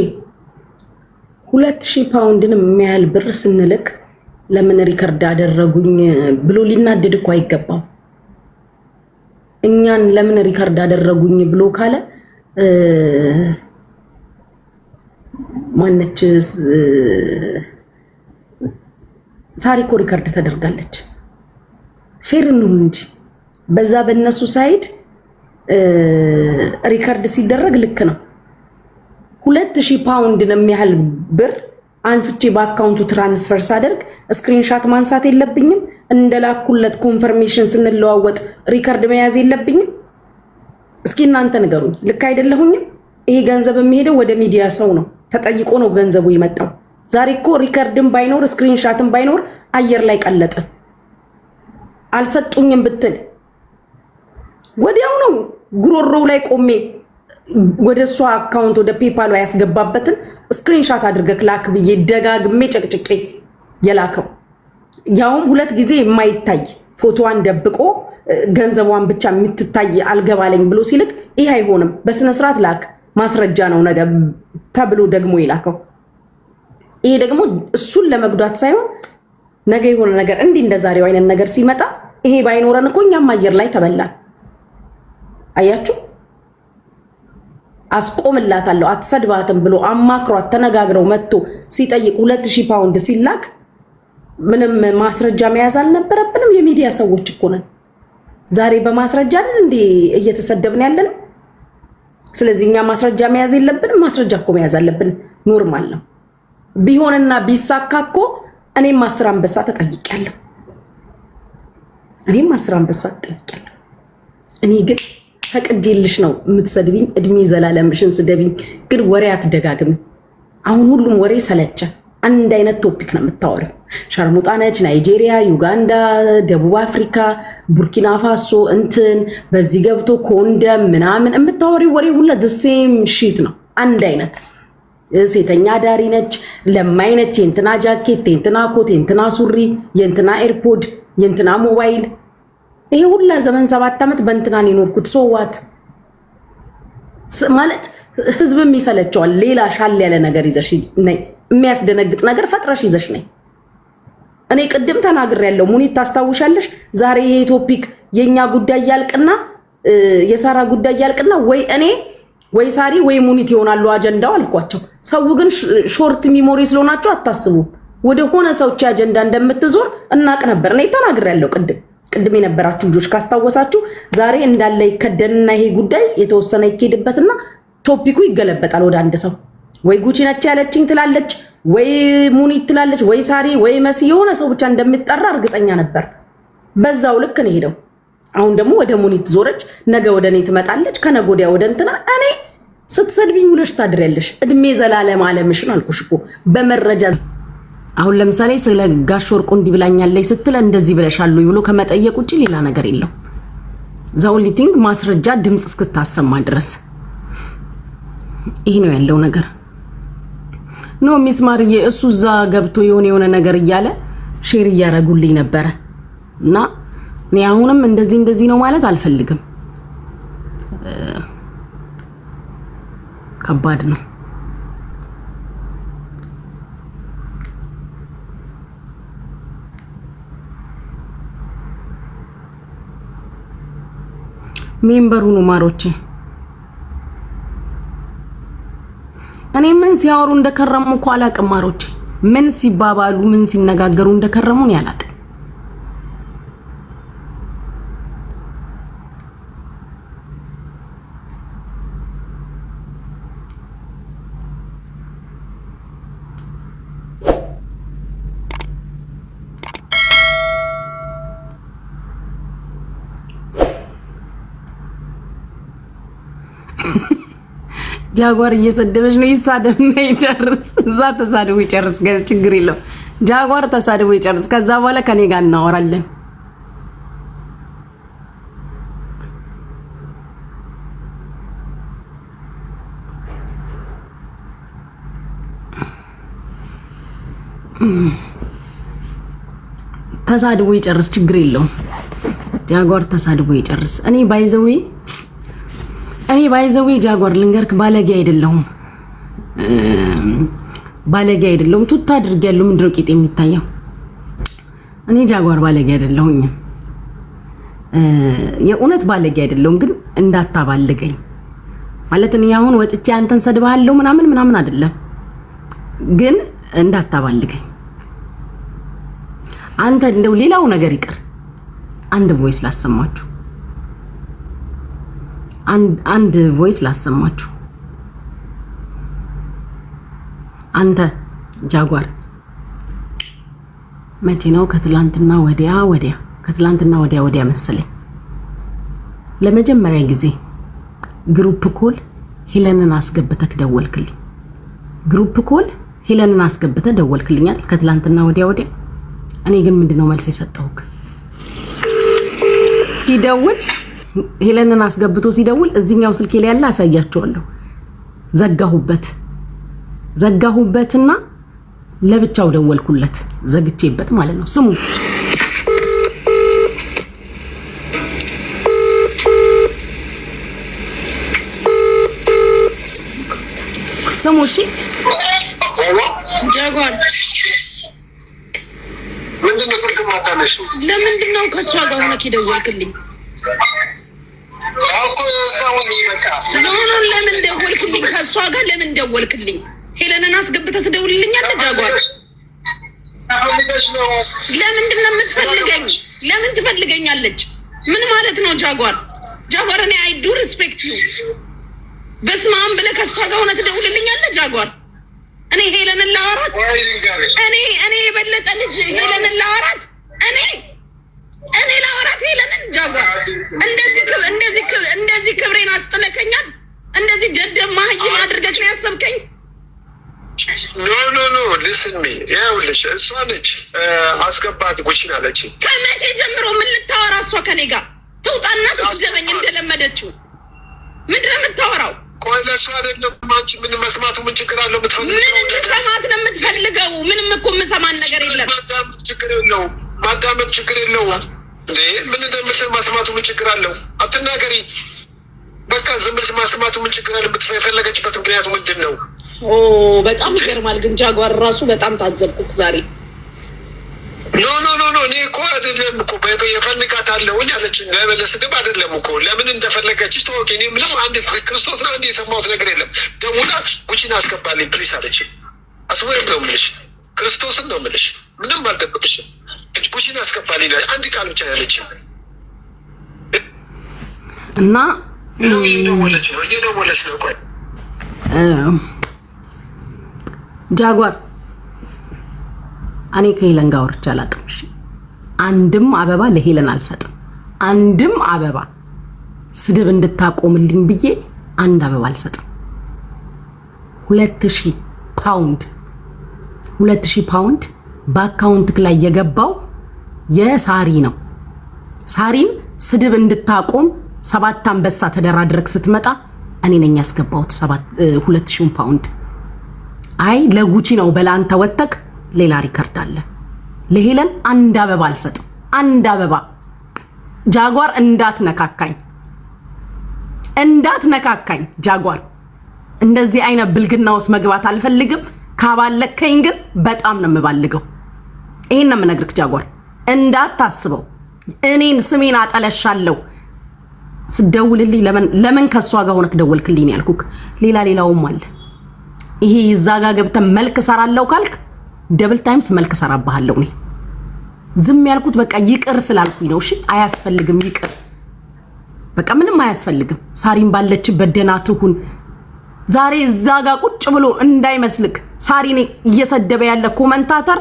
2000 ፓውንድን የሚያህል ብር ስንልክ ለምን ሪከርድ አደረጉኝ ብሎ ሊናደድ እኮ አይገባም። እኛን ለምን ሪከርድ አደረጉኝ ብሎ ካለ ማነች ሳሪኮ ሪከርድ ተደርጋለች። ፌር ነው እንጂ በዛ በነሱ ሳይድ ሪከርድ ሲደረግ ልክ ነው። 2000 ፓውንድን የሚያህል ብር አንስቼ በአካውንቱ ትራንስፈር ሳደርግ ስክሪንሻት ማንሳት የለብኝም? እንደላኩለት ኮንፈርሜሽን ስንለዋወጥ ሪከርድ መያዝ የለብኝም? እስኪ እናንተ ንገሩኝ። ልክ አይደለሁኝም? ይሄ ገንዘብ የሚሄደው ወደ ሚዲያ ሰው ነው፣ ተጠይቆ ነው ገንዘቡ የመጣው። ዛሬ እኮ ሪከርድም ባይኖር ስክሪንሻትም ባይኖር አየር ላይ ቀለጠ። አልሰጡኝም ብትል ወዲያው ነው ጉሮሮው ላይ ቆሜ ወደ እሷ አካውንት ወደ ፔፓል ያስገባበትን ስክሪንሻት አድርገህ ላክ ብዬ ደጋግሜ ጨቅጭቄ የላከው። ያውም 2 ጊዜ የማይታይ ፎቶዋን ደብቆ ገንዘቧን ብቻ የምትታይ አልገባለኝ ብሎ ሲልክ ይህ አይሆንም፣ በስነ ስርዓት ላክ ማስረጃ ነው ነገ ተብሎ ደግሞ ይላከው። ይሄ ደግሞ እሱን ለመጉዳት ሳይሆን ነገ የሆነ ነገር እንዲህ እንደዛሬው አይነት ነገር ሲመጣ ይሄ ባይኖረን እኮ እኛም አየር ላይ ተበላን። አያችሁ፣ አስቆምላታለሁ አትሰድባትም ብሎ አማክሯት ተነጋግረው መጥቶ ሲጠይቅ 2000 ፓውንድ ሲላክ ምንም ማስረጃ መያዝ አልነበረብንም? የሚዲያ ሰዎች እኮ ነን። ዛሬ በማስረጃ አይደል እንዴ እየተሰደብን ያለነው? ስለዚህ እኛ ማስረጃ መያዝ የለብንም? ማስረጃ እኮ መያዝ አለብን። ኖርማል ነው። ቢሆንና ቢሳካ እኮ እኔም 10 አንበሳ ተጠይቄያለሁ። እኔ ግን ፈቅጄልሽ ነው የምትሰድብኝ። እድሜ ዘላለምሽን ስደብኝ፣ ግን ወሬ አትደጋግሚ። አሁን ሁሉም ወሬ ሰለቸ። አንድ አይነት ቶፒክ ነው የምታወሪው። ሸርሙጣ ነች፣ ናይጄሪያ፣ ዩጋንዳ፣ ደቡብ አፍሪካ፣ ቡርኪና ፋሶ እንትን በዚህ ገብቶ ኮንደም ምናምን የምታወሪው ወሬ ሁላ ሴም ሺት ነው። አንድ አይነት ሴተኛ ዳሪ ነች፣ ለማይ ነች፣ የእንትና ጃኬት፣ የእንትና ኮት፣ የእንትና ሱሪ፣ የእንትና ኤርፖድ፣ የእንትና ሞባይል። ይሄ ሁላ ዘመን 7 ዓመት በእንትናን የኖርኩት ሶዋት ማለት ህዝብም ይሰለቸዋል። ሌላ ሻል ያለ ነገር ይዘሽ ነይ፣ የሚያስደነግጥ ነገር ፈጥረሽ ይዘሽ ነይ። እኔ ቅድም ተናግሬያለሁ። ሙኒት ታስታውሻለሽ? ዛሬ ይሄ ቶፒክ የኛ ጉዳይ ያልቅና የሳራ ጉዳይ ያልቅና ወይ እኔ ወይ ሳሪ ወይ ሙኒት ይሆናሉ አጀንዳው አልኳቸው። ሰው ግን ሾርት ሚሞሪ ስለሆናችሁ አታስቡ። ወደ ሆነ ሰውች አጀንዳ እንደምትዞር እናቅ ነበር። እኔ ተናግሬያለሁ። ቅድም የነበራችሁ ልጆች ካስታወሳችሁ ዛሬ እንዳለ ይከደንና ይሄ ጉዳይ የተወሰነ ይኬድበትና ቶፒኩ ይገለበጣል ወደ አንድ ሰው። ወይ ጉቺ ነች ያለችኝ ትላለች፣ ወይ ሙኒት ትላለች፣ ወይ ሳሪ ወይ መሲ፣ የሆነ ሰው ብቻ እንደሚጠራ እርግጠኛ ነበር። በዛው ልክ ነው ሄደው። አሁን ደግሞ ወደ ሙኒት ዞረች፣ ነገ ወደ እኔ ትመጣለች፣ ከነገ ወዲያ ወደ እንትና። እኔ ስትሰድብኝ ውለሽ ታድሪያለሽ። እድሜ ዘላለም አለምሽን አልኩሽ እኮ በመረጃ። አሁን ለምሳሌ ስለ ጋሽ ወርቁ እንዲህ ብላኛለች ስትለ እንደዚህ ብለሻሉ ብሎ ከመጠየቅ ውጪ ሌላ ነገር የለው። ዛውሊ ቲንግ ማስረጃ ድምጽ እስክታሰማ ድረስ ይሄ ነው ያለው ነገር። ኖ ሚስ ማርዬ እሱ እዛ ገብቶ የሆነ ነገር እያለ ሼር እያረጉልኝ ነበረ እና እኔ አሁንም እንደዚህ ነው ማለት አልፈልግም። ከባድ ነው። ሜምበር ሁኑ ማሮቼ። እኔ ምን ሲያወሩ እንደከረሙ እኮ አላቅም ማሮቼ። ምን ሲባባሉ ምን ሲነጋገሩ እንደከረሙ ነው ያላቅ። ጃጓር እየሰደበች ነው። ይሳደብና ይጨርስ። እዛ ተሳድቦ ይጨርስ። ችግር የለው። ጃጓር ተሳድቦ ይጨርስ። ከዛ በኋላ ከኔ ጋር እናወራለን። ተሳድቦ ይጨርስ። ችግር የለው። ጃጓር ተሳድቦ ይጨርስ። እኔ ባይዘዊ ጃጓር ልንገርክ፣ ባለጌ አይደለሁም። ቱታ አድርጌያለሁ። ምንድነው ቂጥ የሚታየው? እኔ ጃጓር ባለጌ አይደለሁም። የእውነት ባለጌ አይደለሁም። ግን እንዳታባልገኝ ማለት እኔ አሁን ወጥቼ አንተን ሰድባለሁ ምናምን አይደለም። ግን እንዳታባልገኝ አንተ። እንደው ሌላው ነገር ይቅር፣ አንድ ቮይስ ላሰማችሁ። አንድ ቮይስ ላሰማችሁ። አንተ ጃጓር መቼ ነው ከትላንትና ወዲያ መሰለኝ ለመጀመሪያ ጊዜ ግሩፕ ኮል ሄለንን አስገብተክ ደወልክልኝ። ግሩፕ ኮል ሄለንን አስገብተ ደወልክልኛል ከትላንትና ወዲያ። እኔ ግን ምንድነው መልስ የሰጠሁክ? ሲደውል ሄለንን አስገብቶ ሲደውል እዚህኛው ስልኬ ላይ ያለ አሳያቸዋለሁ። ዘጋሁበትና ለብቻው ደወልኩለት ዘግቼበት ማለት ነው። ስሙ እሺ ጃጓር ምንድነው ስልክ ማታነሽ? ለምንድነው ከሷ ጋር ሆነክ ደወልክልኝ? ለምን ደወልክልኝ? ከሷ ጋር ለምን ደወልክልኝ? ሄለንን አስገብተህ ትደውልልኛለህ? ጃጓር ለምንድነው የምትፈልገኝ? ለምን ትፈልገኛለች? ምን ማለት ነው ጃጓር? እኔ አይ ዱ ሪስፔክት ዩ በስማም ብለህ ከሷ ጋር ሆነህ ትደውልልኛለህ? ጃጓር እኔ ሄለንን ላወራት እኔ የበለጠ ልጅ ሄለንን ላወራት እኔ ላወራት ሄለንን ጃጓር እንደዚህ ክብሬን አስጥለከኛል። እንደዚህ ደደብ ማህይም አድርገህ ነው ያሰብከኝ። ኖ ሊስን ሚ ይኸውልሽ፣ እሷ ነች አስገባት ጉቺን አለች። ከመቼ ጀምሮ ምን ልታወራ እሷ ከኔ ጋር ትውጣና ትስደበኝ እንደለመደችው? ምንድን ነው የምታወራው? ቆይ ለእሷ አይደለም አንቺ ምን መስማቱ ምን ችግር አለው? ምን እንድሰማት ነው የምትፈልገው? ምንም እኮ የምሰማን ነገር የለም። ማዳመጥ ችግር የለውም እንዴ? ምን እንደምትል መስማቱ ምን ችግር አለው? አትናገሪ በቃ ዝም ብለሽ መስማቱ ምን ችግር አለው? የፈለገችበት ምክንያቱ ምንድን ነው? በጣም ይገርማል ግን ጃጓር ራሱ በጣም ታዘብኩት ዛሬ። ኖ እኔ እኮ አይደለም እኮ የፈልጋታለሁኝ አለች። ለስድብ አይደለም እኮ ለምን እንደፈለገችሽ ተወቂ። እኔ ምንም አንድ ክርስቶስ ነው አንድ የሰማሁት ነገር የለም። ደውላ ጉቺን አስገባልኝ ፕሊስ አለች። አስወይም ነው የምልሽ፣ ክርስቶስን ነው የምልሽ፣ ምንም አልደበቅሽም። ጉቺን አስገባልኝ አንድ ቃል ብቻ ያለች እና እየደወለች ነው። ቆይ ጃጓር እኔ ከሄለን ጋር ወርቻ አላውቅም። እሺ አንድም አበባ ለሄለን አልሰጥም። አንድም አበባ ስድብ እንድታቆምልኝ ብዬ አንድ አበባ አልሰጥም። 2000 ፓውንድ በአካውንትክ ላይ የገባው የሳሪ ነው። ሳሪን ስድብ እንድታቆም 7 አንበሳ ተደራድረክ ስትመጣ እኔ ነኝ ያስገባሁት 2000 ፓውንድ። አይ ለጉቺ ነው በላንተ ወተክ ሌላ ሪከርድ አለ። ለሄለን አንድ አበባ አልሰጥም። አንድ አበባ ጃጓር እንዳትነካካኝ ጃጓር። እንደዚህ አይነት ብልግና ውስጥ መግባት አልፈልግም። ካባለከኝ ግን በጣም ነው የምባልገው። ይሄን ነው የምነግርክ ጃጓር፣ እንዳታስበው። እኔን ስሜን አጠለሻለሁ። ስደውልልኝ ለምን ከሷ ጋር ሆነክ ደወልክልኝ ያልኩክ ሌላውም አለ። ይሄ ይዛጋ ገብተ መልክ ሰራለው ካልክ ደብል ታይምስ መልክ ሰራባለሁ። እኔ ዝም ያልኩት በቃ ይቅር ስላልኩኝ ነው። እሺ አያስፈልግም፣ ይቅር በቃ ምንም አያስፈልግም። ሳሪን ባለችበት ደህና ትሁን። ዛሬ እዛጋ ቁጭ ብሎ እንዳይመስልክ ሳሪን እየሰደበ ያለ ኮመንታተር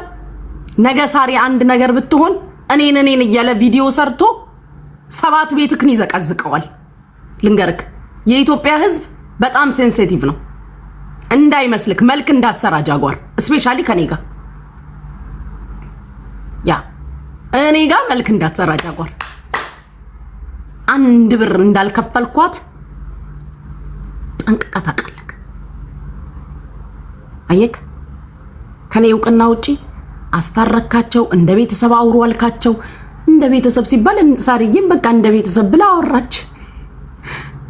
ነገ ሳሪ አንድ ነገር ብትሆን እኔን እያለ ቪዲዮ ሰርቶ 7 ቤትክን ይዘቀዝቀዋል። ልንገርክ የኢትዮጵያ ሕዝብ በጣም ሴንሲቲቭ ነው። እንዳይመስልክ መልክ እንዳሰራ ጃጓር፣ ስፔሻሊ ከኔ ጋር እኔ ጋር መልክ እንዳትሰራ ጃጓር። አንድ ብር እንዳልከፈልኳት ጠንቅቀህ ታውቃለህ። አየክ ከኔ እውቅና ውጪ አስታረካቸው፣ እንደ ቤተሰብ አውሩ አልካቸው። እንደ ቤተሰብ ሲባል ሳሪዬም በቃ እንደ ቤተሰብ ብላ አወራች።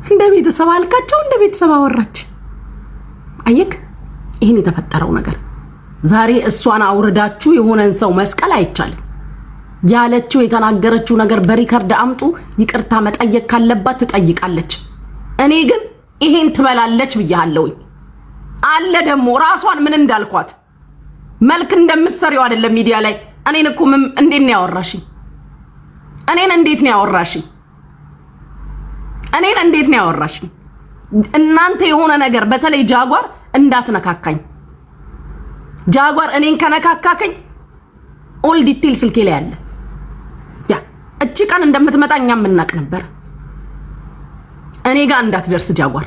እንደ ቤተሰብ አልካቸው፣ እንደ ቤተሰብ አወራች። አየክ ይሄን የተፈጠረው ነገር ዛሬ እሷን አውርዳችሁ የሆነን ሰው መስቀል አይቻልም። ያለችው የተናገረችው ነገር በሪከርድ አምጡ። ይቅርታ መጠየቅ ካለባት ትጠይቃለች። እኔ ግን ይሄን ትበላለች ብያለሁኝ። አለ ደግሞ ራሷን ምን እንዳልኳት መልክ እንደምትሰሪው አይደለም ሚዲያ ላይ። እኔን እኮ እንዴት ነው ያወራሽኝ? እኔን እንዴት ነው ያወራሽኝ? እናንተ የሆነ ነገር በተለይ ጃጓር እንዳትነካካኝ። ጃጓር እኔን ከነካካከኝ ኦል ዲቴል ስልኬ ላይ አለ። ያ እቺ ቀን እንደምትመጣ እኛም እናቅ ነበር። እኔ ጋር እንዳትደርስ ጃጓር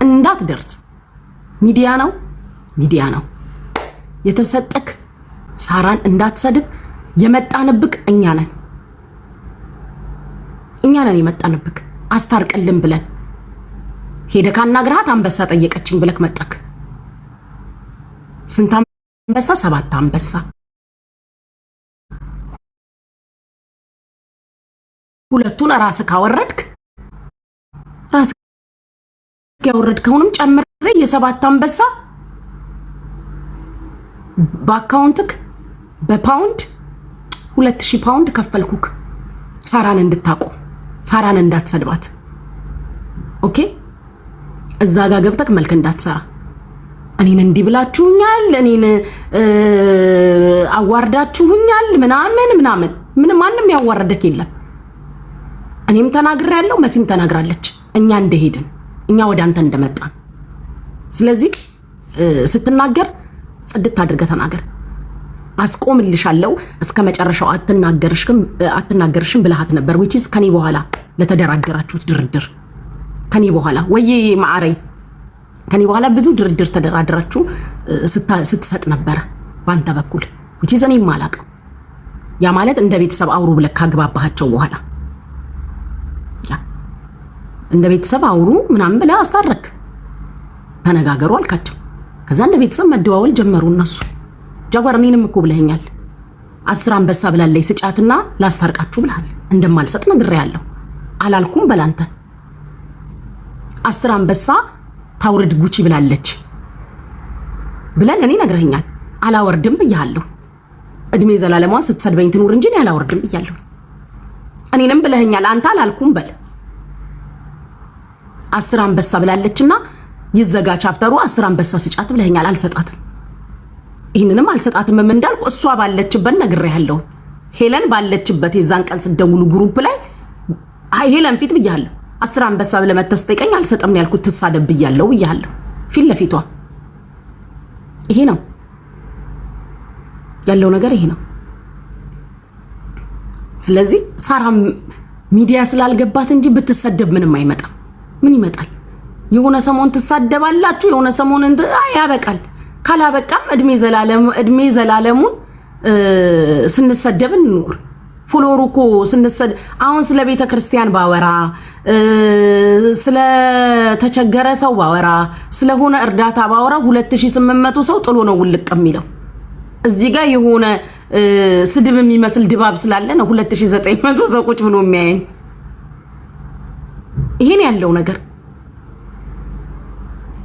እንዳትደርስ። ሚዲያ ነው የተሰጠክ። ሳራን እንዳትሰድብ። የመጣንብክ እኛ ነን የመጣንብክ አስታርቅልን ብለን ሄደ ካናግራት አንበሳ ጠየቀችኝ ብለክ መጣክ። ስንት አንበሳ? 7 አንበሳ። ሁለቱን ራስህ ካወረድክ ያወረድከውንም ጨምሬ የ7 አንበሳ በአካውንትክ በፓውንድ 2000 ፓውንድ ከፈልኩክ። ሳራን እንድታቆ ሳራን እንዳትሰድባት። ኦኬ እዛ ጋር ገብተክ መልክ እንዳትሰራ። እኔን እንዲህ ብላችሁኛል፣ እኔን አዋርዳችሁኛል ምናምን ምንም ማንም ያዋረደክ የለም። እኔም ተናግሬያለሁ፣ መሲም ተናግራለች። እኛ እንደሄድን እኛ ወደ አንተ እንደመጣን። ስለዚህ ስትናገር ጽድት አድርገህ ተናገር። አስቆምልሻለሁ እስከ መጨረሻው አትናገርሽም ብለሃት ነበር። which is ከኔ በኋላ ለተደራደራችሁት ድርድር ከኔ በኋላ ወይ ማዕረይ ከኔ በኋላ ብዙ ድርድር ተደራደራችሁ ስትሰጥ ነበር ባንተ በኩል which is እኔ ማላቀው። ያ ማለት እንደ ቤተሰብ አውሩ ብለህ ካግባባሃቸው በኋላ ያ እንደ ቤተሰብ አውሩ ምናምን ብለህ አስታረክ ተነጋገሩ አልካቸው። ከዛ እንደ ቤተሰብ መደዋወል ጀመሩ እነሱ። ጃጓር እኔንም እኮ ብለኸኛል 10 አንበሳ ብላለይ ስጫትና ላስታርቃችሁ ብለሃል። እንደማልሰጥ ነግሬያለሁ አላልኩም? በላንተ 10 አንበሳ ታውርድ ጉቺ ብላለች ብለን እኔ ነግረኸኛል። አላወርድም ብያለሁ። እድሜ ዘላለሟን ስትሰድበኝ ትኑር እንጂ እኔ አላወርድም ብያለሁ። እኔንም ብለኸኛል አንተ አላልኩም? በል 10 አንበሳ ብላለችና ይዘጋ ቻፕተሩ 10 አንበሳ ስጫት ብለኸኛል። አልሰጣትም። ይሄንንም አልሰጣትም እንዳልኩ እሷ ባለችበት ነግሬያለሁ። ሄለን ባለችበት የዛን ቀን ስደውሉ ግሩፕ ላይ ሄለን ፊት ብያለሁ 10 አንበሳ ብለህ መተስጠቀኝ አልሰጠም ነው ያልኩት። ተሳደብ ብያለሁ ፊት ለፊቷ። ይሄ ነው ያለው ነገር ይሄ ነው። ስለዚህ ሳራም ሚዲያ ስላልገባት እንጂ ብትሰደብ ምንም አይመጣም። ምን ይመጣል? የሆነ ሰሞን ትሳደባላችሁ፣ የሆነ ሰሞን ያበቃል። ካላበቃም እድሜ ዘላለሙን ስንሰደብ እንኑር። ፎሎወሩ እኮ አሁን ስለ ቤተ ክርስቲያን ባወራ፣ ስለ ተቸገረ ሰው ባወራ፣ ስለሆነ እርዳታ ባወራ 2800 ሰው ጥሎ ነው ውልቅ የሚለው። እዚህ ጋር የሆነ ስድብ የሚመስል ድባብ ስላለ ነው 2900 ሰው ቁጭ ብሎ የሚያየኝ። ይሄን ያለው ነገር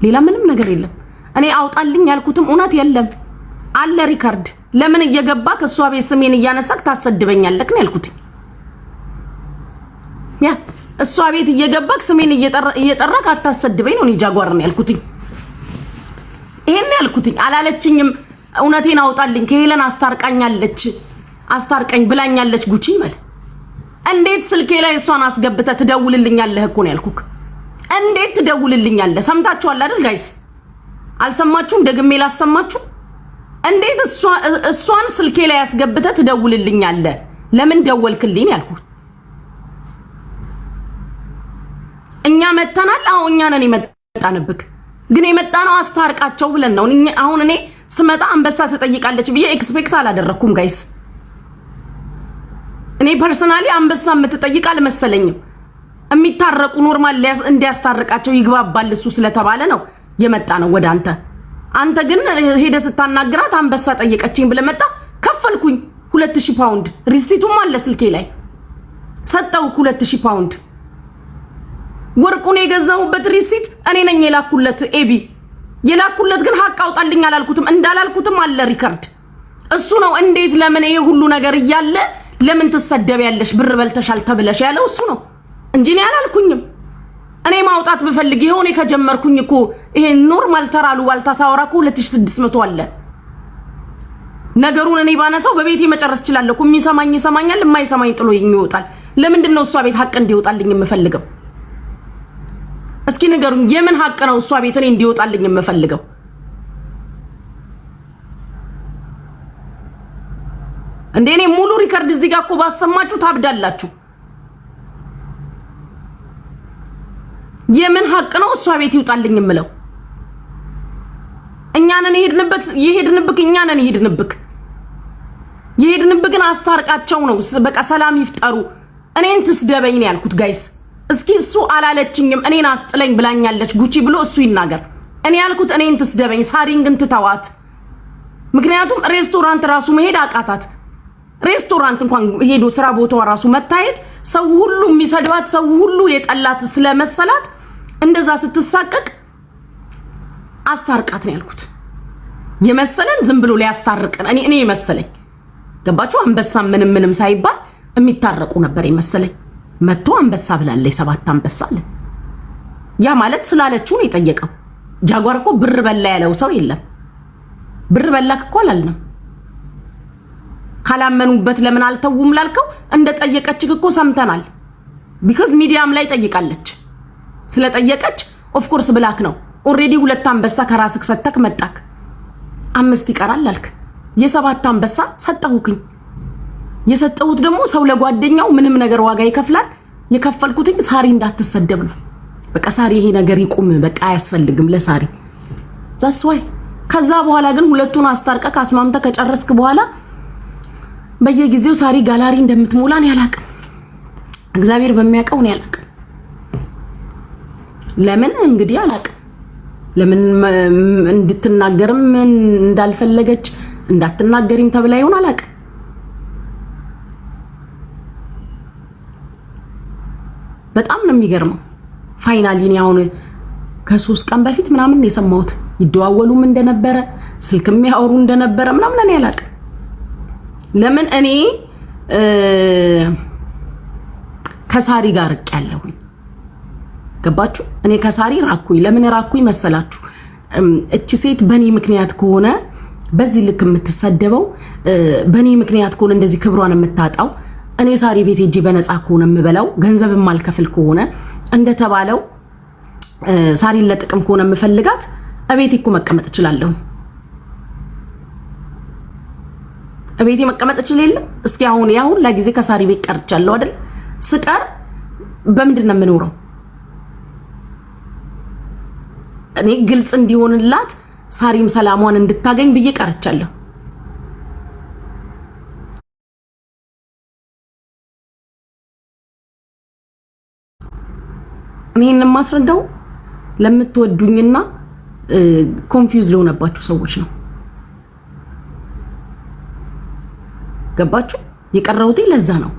ሌላ ምንም ነገር የለም። እኔ አውጣልኝ ያልኩትም እውነት የለም አለ ሪካርድ። ለምን እየገባ ከሷ ቤት ስሜን እያነሳክ ታሰድበኛለክ ነው ያልኩት። ያ እሷ ቤት እየገባክ ስሜን እየጠራክ አታሰድበኝ ነው እኔ ጃጓር ነው ያልኩት። ይሄን ያልኩት አላለችኝም። እውነቴን አውጣልኝ ከሄለን አስታርቀኝ ብላኛለች ጉቺ ይበል። እንዴት ስልኬ ላይ እሷን አስገብተህ ትደውልልኛለህ እኮ ነው ያልኩክ። እንዴት ትደውልልኛለህ? ሰምታችኋል አይደል ጋይስ? አልሰማችሁም? ደግሜ ላሰማችሁ። እንዴት እሷን ስልኬ ላይ አስገብተህ ትደውልልኛለህ? ለምን ደወልክልኝ ያልኩት። እኛ መተናል። አሁን እኛ ነን የመጣንብክ፣ ግን የመጣነው አስታርቃቸው ብለን ነው። አሁን እኔ ስመጣ አንበሳ ትጠይቃለች ብዬ ኤክስፔክት አላደረኩም ጋይስ። እኔ ፐርሰናሊ አንበሳ የምትጠይቅ አልመሰለኝም። የሚታረቁ ኖርማል እንዲያስታርቃቸው ይግባባል እሱ ስለተባለ ነው የመጣ ነው ወደ አንተ። አንተ ግን ሄደ ስታናግራት አንበሳ ጠየቀችኝ ብለህ መጣ። ከፈልኩኝ 2000 ፓውንድ። ሪሲቱም አለ ስልኬ ላይ ሰጠው 2000 ፓውንድ። ወርቁን የገዛሁበት ሪሲት እኔ ነኝ የላኩለት። ኤቢ የላኩለት ግን ሀቅ አውጣልኝ አላልኩትም። እንዳላልኩትም አለ ሪካርድ። እሱ ነው እንዴት ለምን ይሄ ሁሉ ነገር እያለ ለምን ትሰደቢያለሽ ብር በልተሻል ተብለሽ ያለው እሱ ነው እንጂ እኔ አላልኩኝም። እኔ ማውጣት ብፈልግ ይሄው እኔ ከጀመርኩኝ እኮ ይሄ ኖርማል ተራሉ ባልታሳወራ እኮ 2600 አለ። ነገሩን እኔ ባነሳው በቤቴ መጨረስ ይችላል እኮ። የሚሰማኝ ይሰማኛል፣ የማይሰማኝ ጥሎ ይወጣል። ለምንድን ነው እሷ ቤት ሀቅ እንዲወጣልኝ የምፈልገው? እስኪ ንገሩኝ፣ የምን ሀቅ ነው እሷ ቤት እኔ እንዲወጣልኝ የምፈልገው? እንዴ እኔ ሙሉ ሪከርድ እዚህ ጋር እኮ ባሰማችሁ ታብዳላችሁ። የምን ሀቅ ነው እሷ ቤት ይውጣልኝ የምለው? እኛንን የሄድንብክን አስታርቃቸው ነው። በቃ ሰላም ይፍጠሩ። እኔን ትስደበኝ ነው ያልኩት ጋይስ። እስኪ እሱ አላለችኝም እኔን አስጥለኝ ብላኛለች ጉቺ ብሎ እሱ ይናገር። እኔ ያልኩት እኔን ትስደበኝ፣ ሳሪን ግን ትተዋት። ምክንያቱም ሬስቶራንት ራሱ መሄድ አቃታት። ሬስቶራንት እንኳን ሄዶ ስራ ቦታዋ ራሱ መታየት ሰው ሁሉ የሚሰድባት ሰው ሁሉ የጠላት ስለመሰላት እንደዛ ስትሳቀቅ አስታርቃት ነው ያልኩት። የመሰለን ዝም ብሎ ሊያስታርቀን እኔ የመሰለኝ ገባችሁ? አንበሳ ምንም ሳይባል የሚታረቁ ነበር የመሰለኝ። መጥቶ አንበሳ ብላለች፣ 7 አንበሳ አለ። ያ ማለት ስላለችው ነው የጠየቀው። ጃጓር እኮ ብር በላ ያለው ሰው የለም። ብር በላክ እኮ አላልንም። ካላመኑበት ለምን አልተውም ላልከው እንደጠየቀችክ እኮ ሰምተናል። ቢኮዝ ሚዲያም ላይ ጠይቃለች። ስለጠየቀች ኦፍ ኮርስ ብላክ ነው። ኦሬዲ 2 አንበሳ ከራስክ ሰተክ መጣክ። 5 ይቀራል አልክ። የ7 አንበሳ ሰጠሁክኝ። የሰጠሁት ደግሞ ሰው ለጓደኛው ምንም ነገር ዋጋ ይከፍላል። የከፈልኩትኝ ሳሪ እንዳትሰደብ ነው። በቃ ሳሪ ይሄ ነገር ይቁም፣ በቃ አያስፈልግም ለሳሪ ዛስ ዋይ። ከዛ በኋላ ግን ሁለቱን አስታርቀክ አስማምተህ ከጨረስክ በኋላ በየጊዜው ሳሪ ጋላሪ እንደምትሞላን ያላቅም እግዚአብሔር በሚያውቀው ነው ያላቅም። ለምን እንግዲህ አላቅም። ለምን እንድትናገርም እንዳልፈለገች እንዳትናገሪም ተብላ ይሆን አላቅም። በጣም ነው የሚገርመው። ፋይናሊ ነው አሁን ከ3 ቀን በፊት ምናምን የሰማሁት ይደዋወሉም እንደነበረ ስልክም ያወሩ እንደነበረ ምናምን እኔ አላቅም። ለምን እኔ ከሳሪ ጋር ርቄያለሁ። ገባችሁ? እኔ ከሳሪ ራኩኝ። ለምን ራኩኝ መሰላችሁ? እቺ ሴት በኔ ምክንያት ከሆነ በዚህ ልክ የምትሰደበው፣ በኔ ምክንያት ከሆነ እንደዚህ ክብሯን የምታጣው፣ እኔ ሳሪ ቤት ሄጄ በነፃ ከሆነ የምበላው፣ ገንዘብ የማልከፍል ከሆነ እንደተባለው ሳሪን ለጥቅም ከሆነ የምፈልጋት እቤቴ እኮ መቀመጥ እችላለሁ። እቤቴ መቀመጥ እችላለሁ። እስኪ አሁን ያሁን ለጊዜ ከሳሪ ቤት ቀርቻለሁ አይደል? ስቀር በምንድን ነው የምኖረው? እኔ ግልጽ እንዲሆንላት ሳሪም ሰላሟን እንድታገኝ ብዬ ቀርቻለሁ። እኔን ማስረዳው ለምትወዱኝና ኮንፊውዝ ለሆነባችሁ ሰዎች ነው። ገባችሁ? የቀረውቴ ለዛ ነው።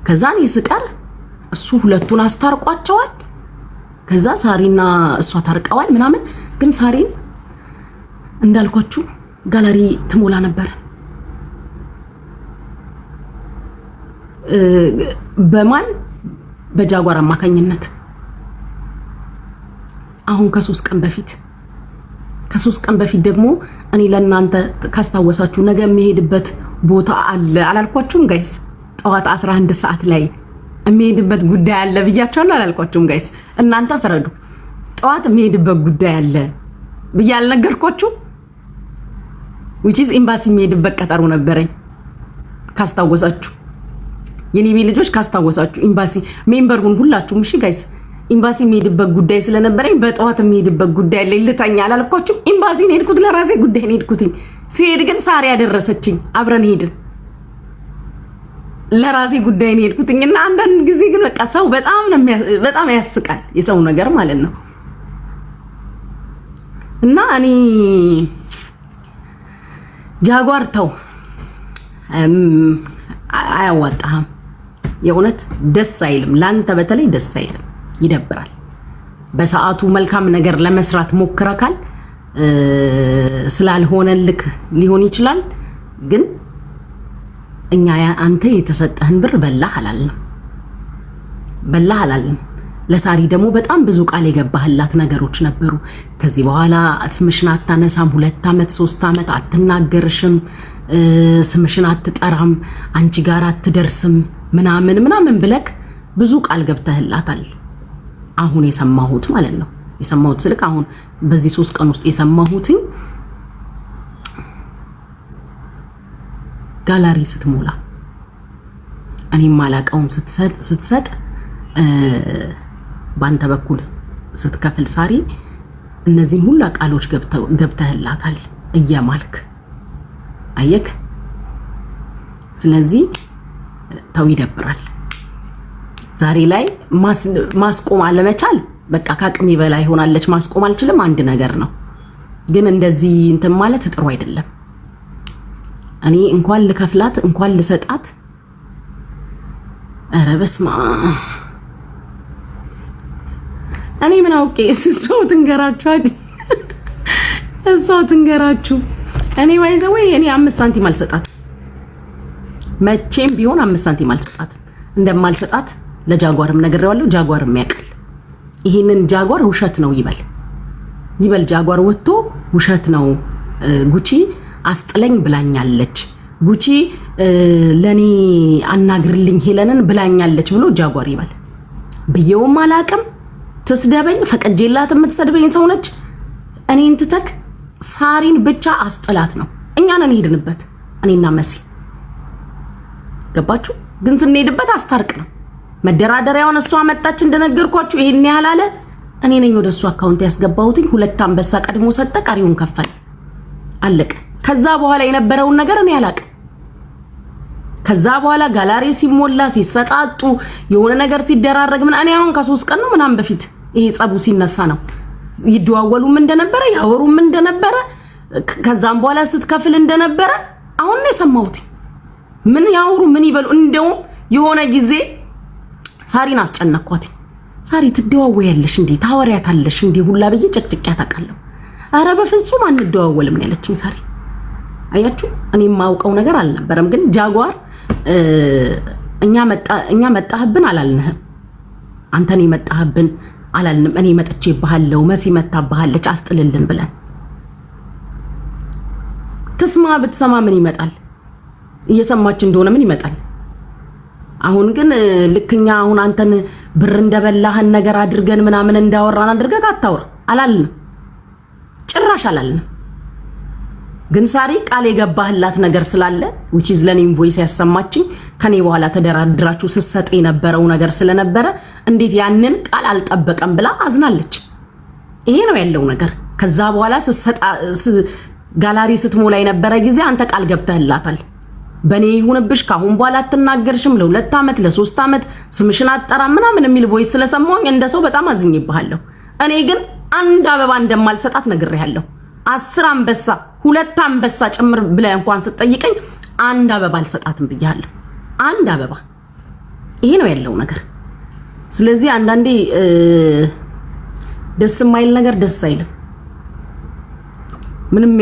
ከዛን ይስቀር እሱ ሁለቱን አስታርቋቸዋል። ከዛ ሳሪና እሷ ታርቀዋል ምናምን። ግን ሳሪን እንዳልኳችሁ ጋለሪ ትሞላ ነበር። በማን በጃጓር አማካኝነት። አሁን ከ3 ቀን በፊት ደግሞ እኔ ለእናንተ ካስታወሳችሁ ነገ የሚሄድበት ቦታ አለ አላልኳችሁም ጋይስ? ጠዋት 11 ሰዓት ላይ የሚሄድበት ጉዳይ አለ ብያችኋለሁ አላልኳችሁም ጋይስ? እናንተ ፍረዱ። ጠዋት የሚሄድበት ጉዳይ አለ ብዬ አልነገርኳችሁ? which is ኤምባሲ የሚሄድበት ቀጠሮ ነበረኝ ካስታወሳችሁ፣ የኔቢ ልጆች ካስታወሳችሁ፣ ኤምባሲ ሜምበሩን ሁላችሁም እሺ ጋይስ፣ ኤምባሲ የሚሄድበት ጉዳይ ስለነበረኝ በጠዋት የሚሄድበት ጉዳይ ላይ ልተኛ አላልኳችሁም? ኤምባሲ ነው ሄድኩት፣ ለራሴ ጉዳይ ነው ሄድኩት። ሲሄድ ግን ሳሪ ያደረሰችኝ፣ አብረን ሄድን። ለራሴ ጉዳይ ነው ሄድኩትኝና አንዳንድ ጊዜ ግን በቃ ሰው በጣም ያስቃል፣ የሰው ነገር ማለት ነው። እና እኔ ጃጓር ተው፣ አያዋጣህም። የእውነት ደስ አይልም፣ ላንተ በተለይ ደስ አይልም፣ ይደብራል። በሰዓቱ መልካም ነገር ለመስራት ሞክረካል፣ ስላልሆነልክ ሊሆን ይችላል። ግን እኛ አንተ የተሰጠህን ብር በላህ አላልንም። ለሳሪ ደግሞ በጣም ብዙ ቃል የገባህላት ነገሮች ነበሩ። ከዚህ በኋላ ስምሽን አታነሳም፣ 2 ዓመት 3 ዓመት አትናገርሽም፣ ስምሽን አትጠራም፣ አንቺ ጋር አትደርስም ምናምን ብለክ ብዙ ቃል ገብተህላታል። አሁን የሰማሁት ማለት ነው የሰማሁት ስልክ አሁን በዚህ 3 ቀን ውስጥ የሰማሁት ጋላሪ ስትሞላ እኔ ማላቀውን ስትሰጥ ባንተ በኩል ስትከፍል ሳሪ እነዚህን ሁሉ ቃሎች ገብተህላታል እየማልክ አየክ ስለዚህ ተው ይደብራል ዛሬ ላይ ማስቆም አለመቻል በቃ ካቅሚ በላይ ሆናለች ማስቆም አልችልም አንድ ነገር ነው ግን እንደዚህ እንትን ማለት ጥሩ አይደለም እኔ እንኳን ልከፍላት እንኳን ልሰጣት ኧረ በስማ እኔ ምን አውቄ እሷው ትንገራችሁ እኔ ባይዘው እኔ 5 ሳንቲም አልሰጣት መቼም ቢሆን 5 ሳንቲም አልሰጣት እንደማልሰጣት ለጃጓርም ነግሬዋለሁ ጃጓርም ያውቃል ይሄንን ጃጓር ውሸት ነው ይበል ጃጓር ወጥቶ ውሸት ነው ጉቺ አስጥለኝ ብላኛለች ጉቺ ለኔ አናግርልኝ ሄለንን ብላኛለች ብሎ ጃጓር ይበል ብየውም አላቅም ትስደበኝ ፈቀጀላት የምትሰድበኝ ሰው ነች እኔን ትተክ ሳሪን ብቻ አስጥላት ነው እኛ ነን ሄድንበት እኔና መሲ ገባችሁ ግን ስንሄድበት አስታርቅ ነው መደራደሪያውን እሷ መጣች እንደነገርኳችሁ ይሄን ያህል አለ እኔ ነኝ ወደ እሷ አካውንት ያስገባሁትኝ 2 አንበሳ ቀድሞ ሰጠ ቀሪውን ከፈል አለቀ ከዛ በኋላ የነበረውን ነገር እኔ አላቅም ከዛ በኋላ ጋላሪ ሲሞላ ሲሰጣጡ የሆነ ነገር ሲደራረግ ምን እኔ አሁን ከ3 ቀን ነው ምናም በፊት ይሄ ጸቡ ሲነሳ ነው ይደዋወሉም እንደነበረ ያወሩም እንደነበረ ከዛም በኋላ ስትከፍል እንደነበረ አሁን ነው የሰማሁት ምን ያወሩ ምን ይበሉ እንደው የሆነ ጊዜ ሳሪን አስጨነኳት ሳሪ ትደዋወያለሽ እንዴ ታወሪያታለሽ እንዴ ሁላ በየ ጨቅጭቂያ ታቃለው አረ በፍጹም አንደዋወልም ነው ያለችኝ ሳሪ አያችሁ እኔ ማውቀው ነገር አልነበረም ግን ጃጓር እኛ መጣህብን አላልንህም አንተኔ መጣህብን አላልንም እኔ መጥቼብሃለሁ መሲ መታብሃለች አስጥልልን ብለን ትስማ ብትሰማ ምን ይመጣል እየሰማች እንደሆነ ምን ይመጣል አሁን ግን ልክኛ አሁን አንተን ብር እንደበላህን ነገር አድርገን ምናምን እንዳወራን አድርገህ አታውራ አላልንም ጭራሽ አላልንም ግን ሳሪ ቃል የገባህላት ነገር ስላለ which is ለኔም ቮይስ ያሰማችኝ ከኔ በኋላ ተደራድራችሁ ስሰጥ የነበረው ነገር ስለነበረ እንዴት ያንን ቃል አልጠበቀም ብላ አዝናለች ይሄ ነው ያለው ነገር ከዛ በኋላ ጋላሪ ስትሞላ የነበረ ጊዜ አንተ ቃል ገብተህላታል በኔ ይሁንብሽ ካሁን በኋላ አትናገርሽም ለ2 አመት ለ3 አመት ስምሽን አጠራ ምናምን የሚል ቮይስ ስለሰማሁኝ እንደሰው በጣም አዝኝብሃለሁ እኔ ግን አንድ አበባ እንደማልሰጣት ነግሬያለሁ 10 አንበሳ 2 አንበሳ ጭምር ብለ እንኳን ስትጠይቀኝ አንድ አበባ አልሰጣትም ብያለሁ አንድ አበባ ይሄ ነው ያለው ነገር ስለዚህ አንዳንዴ ደስ የማይል ነገር ደስ አይልም ምንም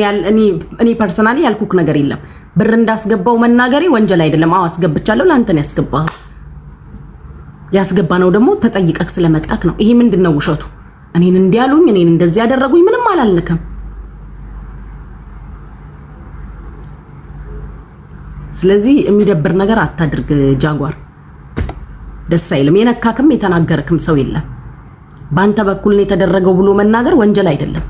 እኔ ፐርሰናሊ ያልኩክ ነገር የለም ብር እንዳስገባው መናገሬ ወንጀል አይደለም አው አስገብቻለሁ ላንተን ያስገባነው ደግሞ ተጠይቀክ ስለመጣክ ነው ይሄ ምንድነው ውሸቱ እኔን እንዲያሉኝ እኔን እንደዚህ ያደረጉኝ ምንም አላልነከም ስለዚህ የሚደብር ነገር አታድርግ ጃጓር ደስ አይልም የነካክም የተናገረክም ሰው የለም ባንተ በኩል ነው የተደረገው ብሎ መናገር ወንጀል አይደለም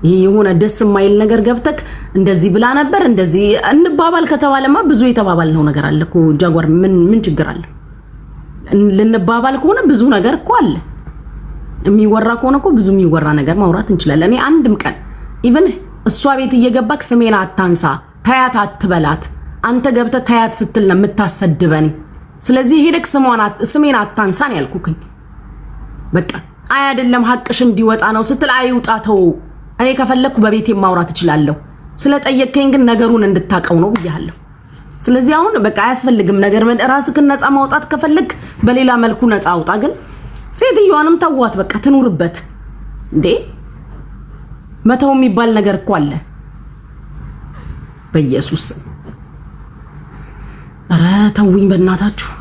ይሄ የሆነ ደስ የማይል ነገር ገብተክ እንደዚህ ብላ ነበር እንደዚህ እንባባል ከተባለማ ብዙ የተባባልነው ነገር አለኮ ጃጓር ምን ችግር አለ ልንባባል ከሆነ ብዙ ነገር እኮ አለ የሚወራ ከሆነ እኮ ብዙ የሚወራ ነገር ማውራት እንችላለን እኔ አንድም ቀን ኢቭን እሷ ቤት እየገባክ ስሜን አታንሳ ታያት አትበላት አንተ ገብተ ታያት ስትል ነው የምታሰድበኝ ስለዚህ ሄደክ ስሜን አታንሳን ያልኩክኝ በቃ አይ አይደለም ሐቅሽ እንዲወጣ ነው ስትል አይውጣተው እኔ ከፈለኩ በቤቴ ማውራት እችላለሁ ስለጠየቀኝ ግን ነገሩን እንድታቀው ነው ብያለሁ ስለዚህ አሁን በቃ አያስፈልግም ነገር ምን ራስክን ነፃ ማውጣት ከፈለክ በሌላ መልኩ ነፃ አውጣ ግን ሴትዮዋንም ተዋት በቃ ትኑርበት እንዴ መተው የሚባል ነገር እኮ አለ በኢየሱስ አረ ተውኝ በእናታችሁ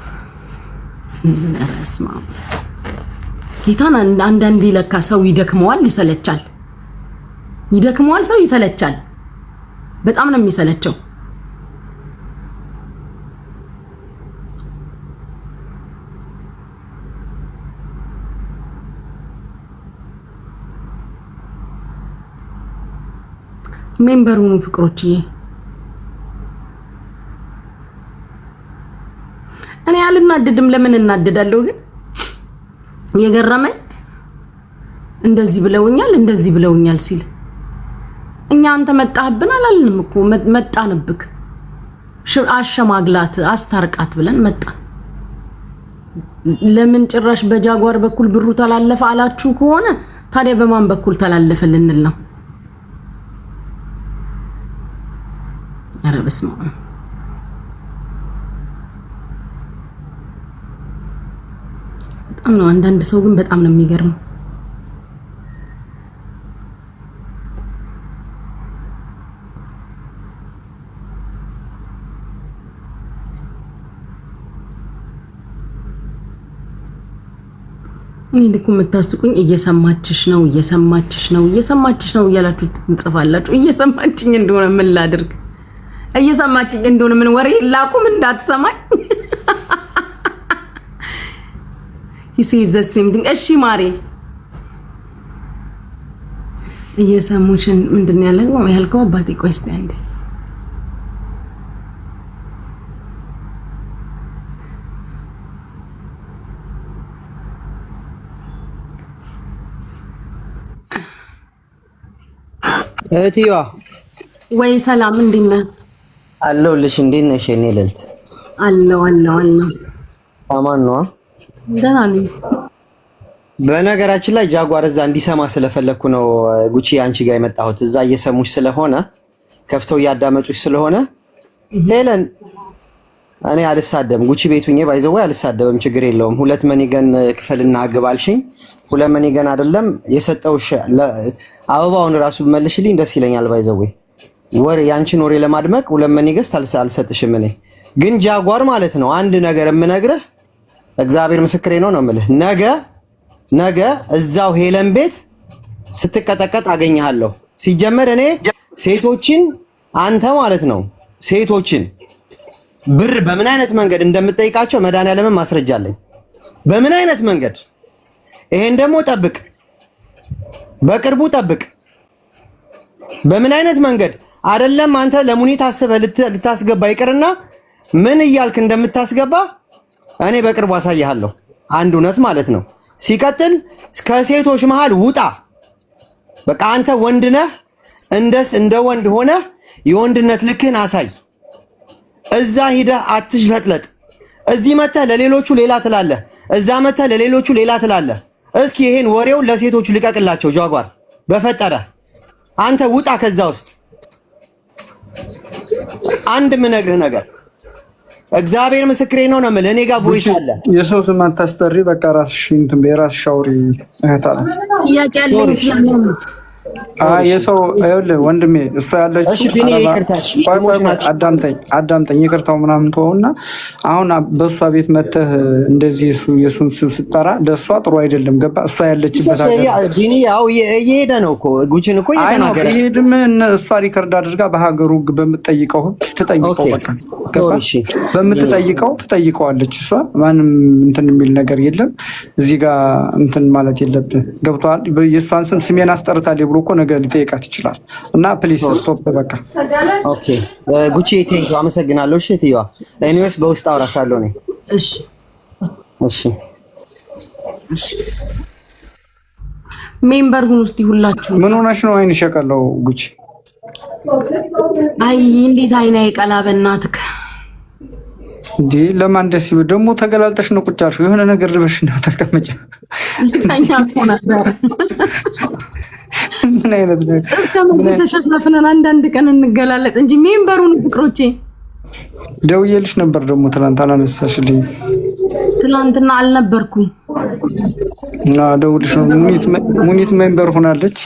ስንነረስማ ጌታን አንዳንዴ ለካ ሰው ይደክመዋል ይሰለቻል ሰው ይሰለቻል በጣም ነው የሚሰለቸው ሜምበር ሁኑ ፍቅሮችዬ። እኔ አልናደድም። ለምን እናደዳለሁ? ግን የገረመኝ እንደዚህ ብለውኛል ሲል እኛ አንተ መጣህብን አላልንም እኮ መጣንብክ። አሸማግላት አስታርቃት ብለን መጣ። ለምን ጭራሽ በጃጓር በኩል ብሩ ተላለፈ አላችሁ ከሆነ ታዲያ በማን በኩል ተላለፈ ልንል ነው? ኧረ በስመ አብ። በጣም ነው አንዳንድ ሰው ግን በጣም ነው የሚገርመው። እኔ ልኩ የምታስቁኝ እየሰማችሽ ነው እያላችሁ ትጽፋላችሁ። እየሰማችኝ እንደሆነ ምን ላድርግ? እየሰማችኝ እንደሆነ ምን ወሬ ላቁም እንዳትሰማኝ። he said the same thing። እሺ ማሬ እየሰሙሽን ምንድን ያልከው አባቴ? ቆይ እስቲ አንዴ እህትዋ ወይ ሰላም፣ እንዴት ነህ? አለሁልሽ። እንዴት ነሽ የኔ ልዕልት? አለሁ። አማን ነው? ደህና ነኝ። በነገራችን ላይ ጃጓር እዛ እንዲሰማ ስለፈለኩ ነው ጉቺ አንቺ ጋር የመጣሁት። እዛ እየሰሙሽ ስለሆነ ከፍተው እያዳመጡሽ ስለሆነ ሄለን፣ እኔ አልሳደብም። ጉቺ ቤቱኜ ባይዘው አልሳደብም፣ ችግር የለውም። 2 መኒገን ክፈልና አግባልሽኝ። 2 መኒገን አይደለም የሰጠውሽ አበባውን ራሱ መልሽልኝ ደስ ይለኛል። ባይዘው ወሬ ያንቺን ወሬ ለማድመቅ 2 መኒገስ አልሰጥሽም። እኔ ግን ጃጓር ማለት ነው አንድ ነገር የምነግርህ እግዚአብሔር ምስክሬ ነው የምልህ፣ ነገ እዛው ሄለን ቤት ስትቀጠቀጥ አገኘሃለሁ። ሲጀመር እኔ ሴቶችን አንተ ማለት ነው ሴቶችን ብር በምን አይነት መንገድ እንደምጠይቃቸው መድኃኒዓለምን ማስረጃ አለኝ። በምን አይነት መንገድ? ይሄን ደግሞ ጠብቅ፣ በቅርቡ ጠብቅ። በምን አይነት መንገድ አይደለም አንተ ለሙኒት አስበህ ልታስገባ ይቅርና ምን እያልክ እንደምታስገባ እኔ በቅርቡ አሳይሃለሁ። አንድ እውነት ማለት ነው። ሲቀጥል ከሴቶች መሃል ውጣ። በቃ አንተ ወንድ ነህ፣ እንደ ወንድ ሆነህ የወንድነት ልክህን አሳይ። እዛ ሂደህ አትሽለጥለጥ። እዚህ መተህ ለሌሎቹ ሌላ ትላለህ፣ እዛ መተህ ለሌሎቹ ሌላ ትላለህ። እስኪ ይሄን ወሬውን ለሴቶቹ ልቀቅላቸው። ጃጓር በፈጠረ አንተ ውጣ ከዛ ውስጥ። አንድ ምነግርህ ነገር እግዚአብሔር ምስክሬ ነው ነው የምልህ። እኔ ጋር ቮይስ አለ። የሰው ስም አታስጠሪ። በቃ ራስሽ እንትን በራስሽ አውሪ። እህታለ ጥያቄ አለኝ ስለምን የሰው ይኸውልህ ወንድሜ እሷ ያለችው እሺ ቢኒ ይቅርታሽ አዳምጠኝ ይቅርታው ምናምን ተወውና አሁን በእሷ ቤት መተህ እንደዚህ የሱን ስም ስጠራ ለእሷ ጥሩ አይደለም። ገባ? እሷ ያለችበት ሀገር ቢኒ ያው እየሄደ ነው እኮ ጉቺን እኮ እየተናገረ ይሄድም እሷ ሪከርድ አድርጋ በሀገሩ ህግ በምትጠይቀው ትጠይቀው። በቃ ገባ? በምትጠይቀው ትጠይቀዋለች። እሷ ማንም እንትን የሚል ነገር የለም እዚህ ጋር እንትን ማለት የለብህ። ገብቶሃል? የእሷን ስም ስሜን አስጠርታለች ብሎ እኮ ነገር ሊጠይቃት ይችላል። እና ፕሊስ ስቶፕ። በቃ ኦኬ ጉቺ ቴንኪው አመሰግናለሁ። እሺ ትይዋ ኤኒዌይስ በውስጥ አውራሻለሁ ነኝ። እሺ ሜምበር ሁኑ እስቲ ሁላችሁ። ምን ሆነሽ ነው አይንሽ የቀለው ጉቺ? አይ እንዴት አይና የቀላ በእናትህ እንዴ! ለማን ደስ ይበል ደግሞ ተገላልጠሽ ነው ቁጭ አልሽው። የሆነ ነገር ልበሽ ነው ተቀመጭ። ምን አይነት ነው? እስከምን ተሸፍነፍነን አንዳንድ ቀን እንገላለጥ እንጂ ሜምበሩን ፍቅሮቼ። ደውዬልሽ ነበር ደግሞ ትናንት አላነሳሽልኝ። ትናንትና አልነበርኩም። ደውልሽ ነው ሙኒት ሜምበር ሆናለች።